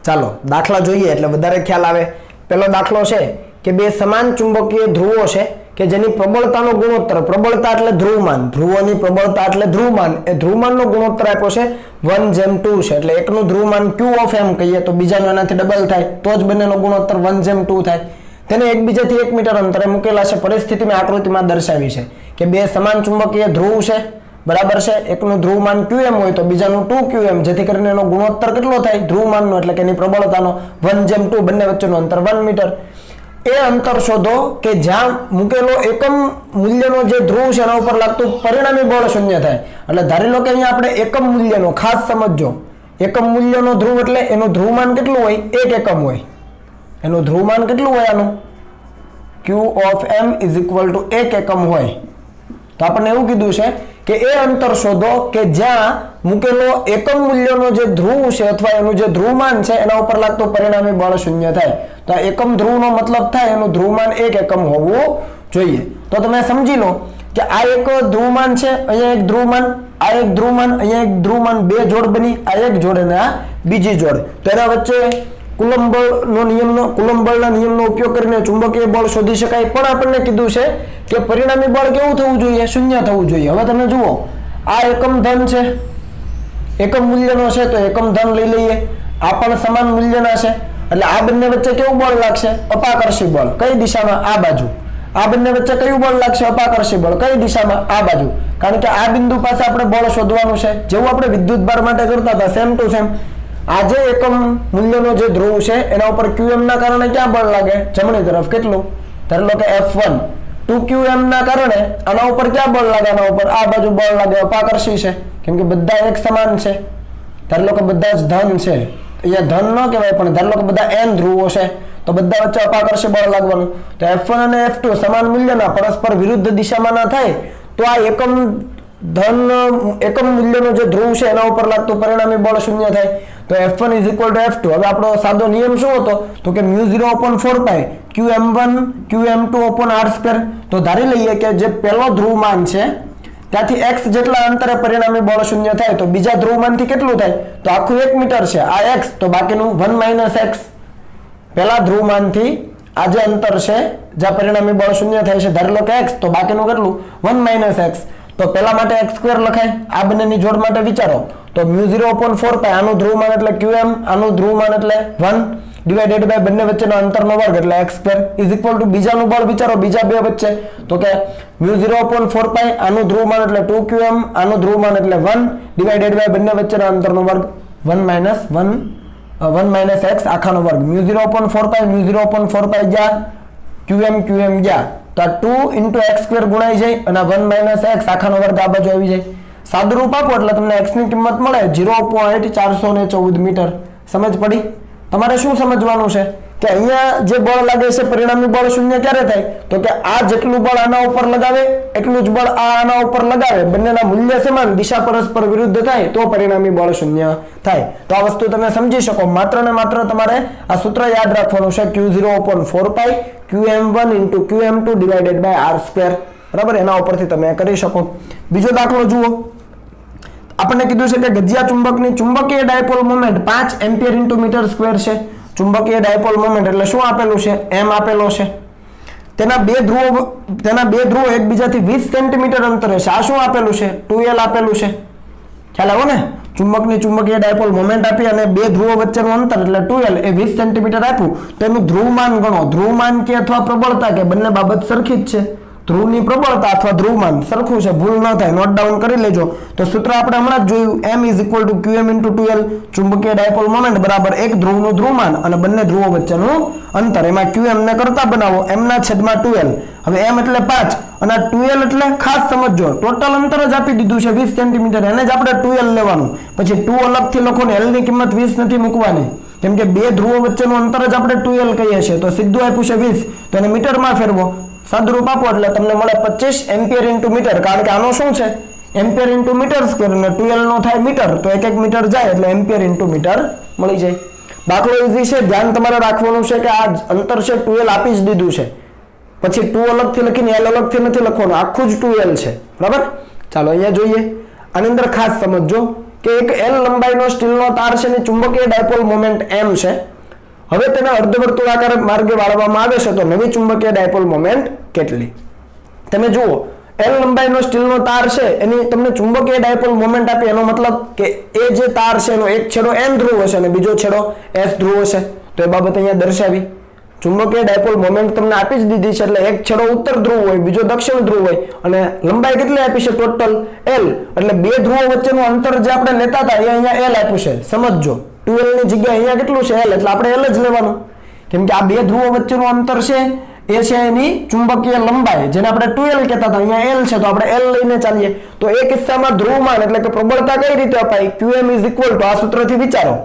S1: ચાલો દાખલા જોઈએ એટલે વધારે ખ્યાલ આવે. પહેલો દાખલો છે કે બે સમાન ચુંબકીય ધ્રુવો છે કે જેની પ્રબળતાનો ગુણોત્તર, પ્રબળતા એટલે ધ્રુવમાન, ધ્રુવોની પ્રબળતા એટલે ધ્રુવમાન, એ ધ્રુવમાનનો ગુણોત્તર આપ્યો છે 1:2 છે. એટલે એકનું ધ્રુવમાન Q of M કહીએ તો બીજાનું એનાથી ડબલ થાય, તો જ બંનેનો ગુણોત્તર 1:2 થાય. તેને એકબીજાથી 1 મીટર અંતરે મૂકેલા છે. પરિસ્થિતિ મેં આકૃતિમાં દર્શાવી છે કે બે સમાન ચુંબકીય ધ્રુવ છે, બરાબર છે. એકનું ધ્રુવમાન QM હોય તો બીજાનું 2QM, જેથી કરીને એનો ગુણોત્તર કેટલો થાય? ધ્રુવમાનનો એટલે કે એની પ્રબળતાનો 1:2, બંને વચ્ચેનું અંતર 1 મીટર. એ અંતર શોધો કે જ્યાં મૂકેલો એકમ મૂલ્યનો જે ધ્રુવ છે એના ઉપર લાગતું પરિણામી બળ શૂન્ય થાય. એટલે ધારી લો કે અહીંયા આપણે એકમ મૂલ્યનો, ખાસ સમજજો, એકમ મૂલ્યનો ધ્રુવ એટલે એનું ધ્રુવમાન કેટલું હોય? 1 એકમ હોય. એનું ધ્રુવમાન કેટલું હોય? આનું Q of M = 1 એકમ હોય. તો આપણને એવું કીધું છે કે એ અંતર શોધો કે જ્યાં મૂકેલો એકમ મૂલ્યનો જે ધ્રુવ છે અથવા એનું જે ધ્રુવમાન છે એના ઉપર લાગતું પરિણામી બળ શૂન્ય થાય. તો આ એકમ ધ્રુવનો મતલબ થાય એનું ધ્રુવમાન 1 એકમ હોવું જોઈએ. તો તમે સમજી લો કે આ એક ધ્રુવમાન છે, અહીંયા એક ધ્રુવમાન, આ એક ધ્રુવમાન, અહીંયા એક ધ્રુવમાન, બે જોડ બની, આ એક જોડ અને આ બીજી જોડ. તો એના વચ્ચે કુલમ્બ બળના નિયમનો ઉપયોગ કરીને ચુંબકીય બળ શોધી શકાય. પણ આપણને કીધું છે કે પરિણામી બળ કેવું થવું જોઈએ? 0 થવું જોઈએ. હવે તમે જુઓ, આ એકમ ધન છે, એકમ મૂલ્યનો છે તો એકમ ધન લઈ લઈએ. આ પણ સમાન મૂલ્યના છે એટલે આ બંને વચ્ચે કેવું બળ લાગશે? અપાકર્ષી બળ. કઈ દિશામાં? આ બાજુ. આ બંને વચ્ચે કયું બળ લાગશે? અપાકર્ષી બળ. કઈ દિશામાં? આ બાજુ. કારણ કે આ બિંદુ પાસે આપણે બળ શોધવાનું છે, જેવું આપણે વિદ્યુત ભાર માટે કરતા હતા, સેમ ટુ સેમ. આજે એકમ મૂલ્યનો જે ધ્રુવ છે એના ઉપર QM ના કારણે ક્યાં બળ લાગે? જમણી તરફ. કેટલું? ધારો કે F1. 2QM ના કારણે આના ઉપર ક્યાં બળ લાગે? આના ઉપર આ બાજુ બળ લાગે, અપાકર્ષી છે, કેમ કે બધા એક સમાન છે. ધારો કે બધા જ ધન છે, અહીંયા ધન ન કહેવાય પણ ધારો કે બધા N ધ્રુવો છે તો બધા વચ્ચે અપાકર્ષી બળ લાગવાનું. તો F1 અને F2 સમાન મૂલ્યના પરસ્પર વિરુદ્ધ દિશામાં ના થાય તો આ એકમ મૂલ્યનો જે ધ્રુવ છે એના ઉપર લાગતું પરિણામી બળ 0 થાય. તો F1 is equal to F2. હવે આપણો સાદો નિયમ શું હતો તો કે μ0 upon 4 pi qm1 qm2 upon r². તો ધારી લઈએ કે જે પહેલો ધ્રુવમાન છે ત્યાંથી x જેટલા અંતરે પરિણામી બળ શૂન્ય થાય તો બીજા ધ્રુવમાનથી કેટલું થાય તો આખું 1 મીટર છે આ x તો બાકીનું 1 - x. પહેલા ધ્રુવમાનથી આ જે અંતર છે જ્યાં પરિણામી બળ શૂન્ય થાય છે ધારી લો કે x તો બાકીનું કેટલું 1 - x. તો પહેલા માટે x² લખાય. આ બંનેની જોડ માટે વિચારો તો μ0 upon 4 pi આનું ધ્રુવમાન એટલે qm આનું ધ્રુવમાન એટલે 1 ડિવાઇડેડ બાય બંને વચ્ચેનો અંતરનો વર્ગ એટલે x² ઇઝ ઇક્વલ ટુ બીજાનું બળ વિચારો બીજા બે વચ્ચે તો કે μ0 upon 4 pi આનું ધ્રુવમાન એટલે 2qm આનું ધ્રુવમાન એટલે 1 ડિવાઇડેડ બાય બંને વચ્ચેનો અંતરનો વર્ગ 1 - x આખાનો વર્ગ. μ0 upon 4 pi μ0 upon 4 pi ગયા qm ગયા તો આ 2 * x² ગુણાઈ જાય અને 1 - x આખાનો વર્ગ આ બાજુ આવી જાય. સાદું રૂપ આપો એટલે તમને x ની કિંમત મળે 0.414 મીટર. સમજ પડી? તમારે શું સમજવાનું છે કે અહીંયા જે બળ લાગે છે પરિણામી બળ શૂન્ય ક્યારે થાય તો કે આ જેટલું બળ આના ઉપર લગાવે એટલું જ બળ આ આના ઉપર લગાવે બંનેના મૂલ્ય સમાન દિશા પરસ્પર વિરુદ્ધ થાય તો પરિણામી બળ શૂન્ય થાય. તો આ વસ્તુ તમે સમજી શકો. માત્ર ને માત્ર તમારે આ સૂત્ર યાદ રાખવાનું છે q0 upon 4 pi qm1 * qm2 divided by r². બરાબર એના ઉપરથી તમે કરી શકો. બીજો દાખલો જુઓ. આપણને કીધું છે કે ગજિયા ચુંબકની ચુંબકીય ડાયપોલ મોમેન્ટ 5 એમ્પિયર * મીટર² છે. ચુંબકીય ડાયપોલ મોમેન્ટ એટલે શું આપેલું છે m આપેલો છે. તેના બે ધ્રુવો એકબીજાથી 20 સેન્ટીમીટર અંતરે છે. આ શું આપેલું છે 2l આપેલું છે. ખ્યાલ આવ્યો ને? ચુંબકની ચુંબકીય ડાયપોલ મોમેન્ટ આપી અને બે ધ્રુવો વચ્ચેનું અંતર એટલે 2l એ 20 સેન્ટીમીટર આપ્યું તો એનું ધ્રુવમાન ગણો. ધ્રુવમાન કે અથવા પ્રબળતા કે બંને બાબત સરખી જ છે. ધ્રુવની પ્રબળતા અથવા ધ્રુવમાન સરખું છે ભૂલ ન થાય નોટ ડાઉન કરી લેજો. તો સૂત્ર આપણે હમણાં જ જોયું m = qm * 2l ચુંબકીય ડાયપોલ મોમેન્ટ બરાબર એક ધ્રુવનું ધ્રુવમાન અને બંને ધ્રુવો વચ્ચેનું અંતર. એમાં qm ને કરતા બનાવો m/2l. હવે m એટલે 5 અને 2l એટલે ખાસ સમજો ટોટલ અંતર જ આપી દીધું છે 20 સેન્ટીમીટર એને જ આપણે 2l લેવાનું. પછી 2 અલગથી લખો ને l ની કિંમત 20 નથી મૂકવાની કેમ કે બે ધ્રુવો વચ્ચેનું અંતર જ આપણે 2l કહીએ છીએ. તો સીધું આપ્યું છે 20 તો એને મીટરમાં ફેરવો. સાદુરૂપ આપો એટલે તમને મળે 25 એમ્પિયર * મીટર. કારણ કે આનો શું છે એમ્પિયર * મીટર² અને 2l નો થાય મીટર તો 1 મીટર જાય એટલે એમ્પિયર * મીટર મળી જાય. દાખલો ઈઝી છે. ધ્યાન તમારે રાખવાનું છે કે આ અંતર છે 2l આપી જ દીધું છે પછી 2 અલગથી લખીને l અલગથી નથી લખવાનું આખું જ 2l છે. બરાબર? ચાલો અહીંયા જોઈએ. આની અંદર ખાસ સમજજો કે એક l લંબાઈનો સ્ટીલનો તાર છે ને ચુંબકીય ડાયપોલ મોમેન્ટ m છે. હવે તેને અર્ધવર્તુળાકાર માર્ગે વાળવામાં આવે છે તો નવી ચુંબકીય ડાયપોલ મોમેન્ટ કેટલી? તમે જુઓ l લંબાઈનો સ્ટીલનો તાર છે એની તમને ચુંબકીય ડાયપોલ મોમેન્ટ આપી એનો મતલબ કે એ જે તાર છે એનો એક છેડો n ધ્રુવ હશે અને બીજો છેડો s ધ્રુવ હશે. તો એ બાબત અહીંયા દર્શાવી. ચુંબકીય ડાયપોલ મોમેન્ટ તમને આપી જ દીધી છે એટલે એક છેડો ઉત્તર ધ્રુવ હોય બીજો દક્ષિણ ધ્રુવ હોય અને લંબાઈ કેટલી આપી છે ટોટલ l એટલે બે ધ્રુવો વચ્ચેનું અંતર જે આપણે લેતા હતા એ અહીંયા l આપ્યું છે. સમજજો 2l ની જગ્યાએ અહીંયા કેટલું છે l એટલે આપણે l જ લેવાનું કેમ કે આ બે ધ્રુવો વચ્ચેનું અંતર છે એ છે એની ચુંબકીય લંબાઈ જેને આપણે 2l કહેતા હતા અહીંયા l છે તો આપણે l લઈને ચાલીએ. તો એ કિસ્સામાં ધ્રુવમાન એટલે કે પ્રબળતા કઈ રીતે અપાય qm = આ સૂત્રથી વિચારો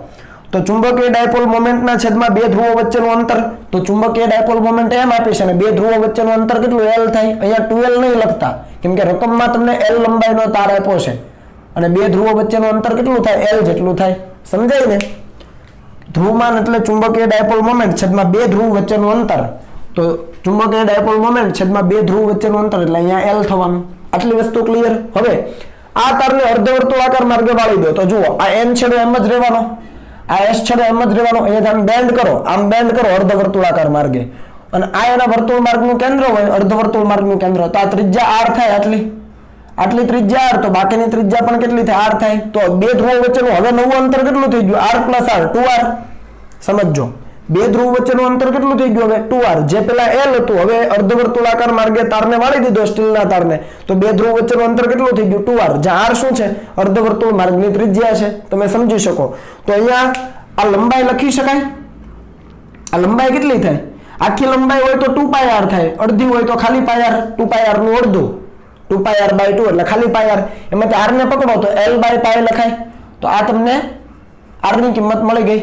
S1: તો ચુંબકીય ડાયપોલ મોમેન્ટના છેદમાં બે ધ્રુવો વચ્ચેનું અંતર તો ચુંબકીય ડાયપોલ મોમેન્ટ m આપે છે અને બે ધ્રુવો વચ્ચેનું અંતર કેટલું l થાય. અહીંયા 2l નહીં લખતા કેમ કે રકમમાં તમને l લંબાઈનો તાર આપ્યો છે અને બે ધ્રુવો વચ્ચેનું અંતર કેટલું થાય l જેટલું થાય. સમજાય ને? ધ્રુવમાન એટલે ચુંબકીય ડાયપોલ મોમેન્ટ છેદમાં બે ધ્રુવ વચ્ચેનું અંતર તો ચુંબકીય ડાયપોલ મોમેન્ટ છેદમાં બે ધ્રુવ વચ્ચેનું અંતર એટલે અહીંયા l થવાનું. આટલી વસ્તુ ક્લિયર? હવે આ તારને અર્ધવર્તુળાકાર માર્ગે વાળી દો તો જુઓ આ n છેડો એમ જ રહેવાનો આ s છેડો એમ જ રહેવાનો. અહીંયા આમ બેન્ડ કરો અર્ધવર્તુળાકાર માર્ગે અને આ એના વર્તુળ માર્ગનું કેન્દ્ર હોય અર્ધવર્તુળ માર્ગનું કેન્દ્ર તો આ ત્રિજ્યા r થાય આટલી ત્રિજ્યા r તો બાકીની ત્રિજ્યા પણ કેટલી થાય r થાય. તો બે ધ્રુવો વચ્ચેનું હવે નવું અંતર કેટલું થઈ ગયું r + r 2r. સમજો બે ધ્રુવ વચ્ચેનું અંતર કેટલું થઈ ગયું હવે 2r જે પેલા l હતું હવે અર્ધવર્તુળાકાર માર્ગે તારને વાળી દીધો સ્ટીલના તારને તો બે ધ્રુવ વચ્ચેનું અંતર કેટલું થઈ ગયું 2r જ્યાં r શું છે અર્ધવર્તુળ માર્ગની ત્રિજ્યા છે. તમે સમજી શકો. તો અહીંયા આ લંબાઈ લખી શકાય. આ લંબાઈ કેટલી થાય આખી લંબાઈ હોય તો 2πr થાય અડધી હોય તો ખાલી πr 2πr નું અડધું 2πr/2 એટલે ખાલી πr એમાંથી r ને પકડો તો l/π લખાય. તો આ તમને r ની કિંમત મળી ગઈ.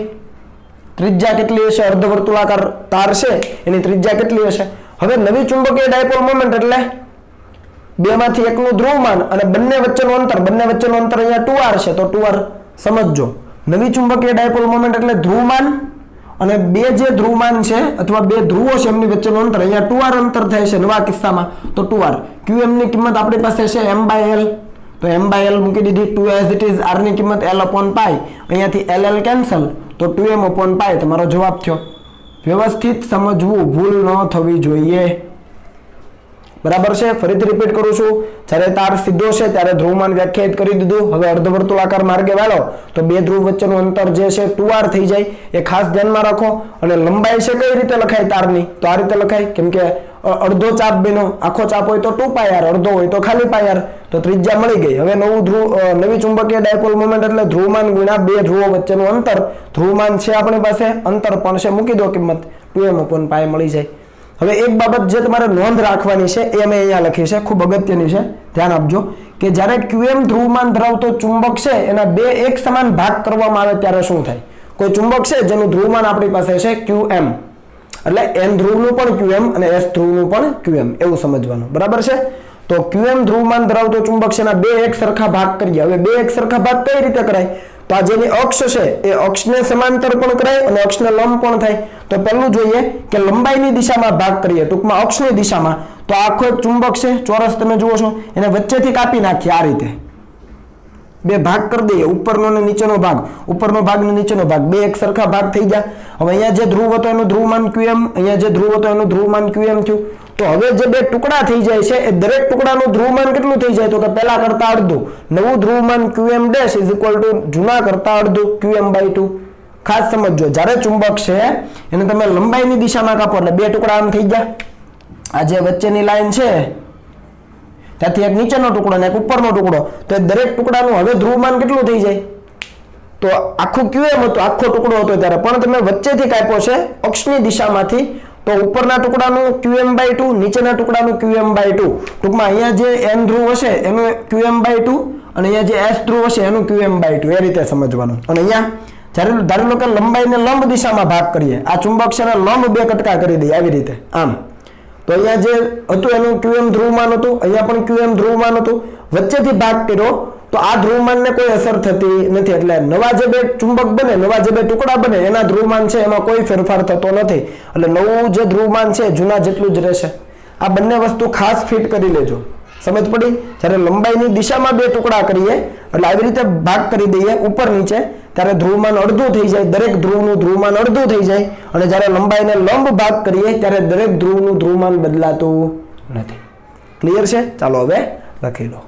S1: ત્રિજ્યા કેટલી હશે અર્ધવર્તુળાકાર તાર છે એની ત્રિજ્યા કેટલી હશે. હવે નવી ચુંબકીય ડાયપોલ મોમેન્ટ એટલે બેમાંથી એકનું ધ્રુવમાન અને બંને વચ્ચેનું અંતર અહીંયા 2r છે તો 2r સમજજો નવી ચુંબકીય ડાયપોલ મોમેન્ટ એટલે ધ્રુવમાન અને બે જે ધ્રુવમાન છે અથવા બે ધ્રુવો છે એમની વચ્ચેનું અંતર, અહીંયા 2r અંતર થાય છે નવા કિસ્સામાં, તો 2r. qm ની કિંમત આપણી પાસે છે m/l, તો m/l મૂકી દીધી. 2 as it is, r ની કિંમત l/π, અહીંયાથી ll કેન્સલ, તો 2m/π તમારો જવાબ થયો. વ્યવસ્થિત સમજવું, ભૂલ ન થવી જોઈએ. બરાબર છે. ફરીથી રિપીટ કરું છું, જ્યારે તાર સીધો છે ત્યારે ધ્રુવમાન વ્યાખ્યાયિત કરી દીધું. હવે અર્ધવર્તુળાકાર માર્ગે વાળો તો બે ધ્રુવ વચ્ચેનું અંતર જે છે 2r થઈ જાય, એ ખાસ ધ્યાનમાં રાખો. અને લંબાઈ છે કઈ રીતે લખાય તારની, તો આ રીતે લખાય, કેમ કે અડધો ચાપ બન્યો, આખો ચાપ હોય તો 2πr, અડધો હોય તો ખાલી πr, તો ત્રિજ્યા મળી ગઈ. હવે નવી ચુંબકીય ડાયપોલ મોમેન્ટ એટલે ધ્રુવમાન ગુણ્યા બે ધ્રુવો વચ્ચેનું અંતર. ધ્રુવમાન છે આપણી પાસે, અંતર પણ છે, મૂકી દો કિંમત, 2m/π મળી જાય. હવે એક બાબત જે તમારે નોંધ રાખવાની છે એ અમે અહીંયા લખી છે, ખૂબ અગત્યની છે, ધ્યાન આપજો કે જ્યારે qm ધ્રુવમાન ધરાવતો ચુંબક છે એના બે એક સમાન ભાગ કરવામાં આવે ત્યારે શું થાય. કોઈ ચુંબક છે જેનું ધ્રુવમાન આપણી પાસે છે qm, એટલે n ધ્રુવનું પણ qm અને s ધ્રુવનું પણ qm, એવું સમજવાનું. બરાબર છે. તો qm ધ્રુવમાન ધરાવતો ચુંબક છે એના બે એક સરખા ભાગ કરીએ. હવે બે એક સરખા ભાગ કઈ રીતે કરાય, તો આ જેની અક્ષ છે એ અક્ષને સમાંતર પણ કરાય અને અક્ષને લંબ પણ થાય. તો પહેલું જોઈએ કે લંબાઈની દિશામાં ભાગ કરીએ, ટૂંકમાં અક્ષની દિશામાં. તો આખો એક ચુંબક છે, ચોરસ તમે જુઓ છો, એને વચ્ચેથી કાપી નાખીએ આ રીતે, બે ભાગ કરી દઈએ, ઉપરનો અને નીચેનો ભાગ, ઉપરનો ભાગ અને નીચેનો ભાગ, બે એક સરખા ભાગ થઈ ગયા. હવે અહીંયા જે ધ્રુવ હતો એનું ધ્રુવમાન qm, અહીંયા જે ધ્રુવ હતો એનું ધ્રુવમાન qm થયું. તો હવે જે બે ટુકડા થઈ જાય છે એ દરેક ટુકડાનું ધ્રુવમાન કેટલું થઈ જાય, તો કે પહેલા કરતા અડધું. નવું ધ્રુવમાન qm' જૂના કરતા અડધું, qm/2. ખાસ સમજો, જ્યારે ચુંબક છે એને તમે લંબાઈની દિશામાં કાપો એટલે બે ટુકડા આમ થઈ ગયા. આ જે વચ્ચેની લાઈન છે ત્યાંથી એક નીચેનો ટુકડો અને એક ઉપરનો ટુકડો, તો એ દરેક ટુકડાનું હવે ધ્રુવમાન કેટલું થઈ જાય, તો આખું qm હતું, આખો ટુકડો હતો ત્યારે, પણ તમે વચ્ચેથી કાપ્યો છે અક્ષની દિશામાંથી, તો ઉપરના ટુકડાનું qm/2, નીચેના ટુકડાનું qm/2. ટૂંકમાં અહીંયા જે n ધ્રુવ હશે એનું qm/2 અને અહીંયા જે s ધ્રુવ હશે એનું qm/2, એ રીતે સમજવાનું. અને અહીંયા જ્યારે ધારી લો કે લંબાઈને લંબ દિશામાં ભાગ કરીએ, આ ચુંબક છે લંબ બે કટકા કરી દઈએ આવી રીતે આમ, તો અહીંયા જે હતું એનું qm ધ્રુવમાન હતું, અહીંયા પણ qm ધ્રુવમાન હતું, વચ્ચેથી ભાગ કર્યો તો આ ધ્રુવમાનને કોઈ અસર થતી નથી. એટલે નવા જે બે ચુંબક બને, નવા જે બે ટુકડા બને એના ધ્રુવમાન છે એમાં કોઈ ફેરફાર થતો નથી. એટલે નવું જે ધ્રુવમાન છે જૂના જેટલું જ રહેશે. આ બંને વસ્તુ ખાસ ફિટ કરી લેજો. સમજ પડી? જ્યારે લંબાઈની દિશામાં બે ટુકડા કરીએ એટલે આવી રીતે ભાગ કરી દઈએ ઉપર નીચે, ત્યારે ધ્રુવમાન અડધું થઈ જાય, દરેક ધ્રુવનું ધ્રુવમાન અડધું થઈ જાય. અને જ્યારે લંબાઈને લંબ ભાગ કરીએ ત્યારે દરેક ધ્રુવનું ધ્રુવમાન બદલાતું નથી. ક્લિયર છે? ચાલો હવે લખી લો.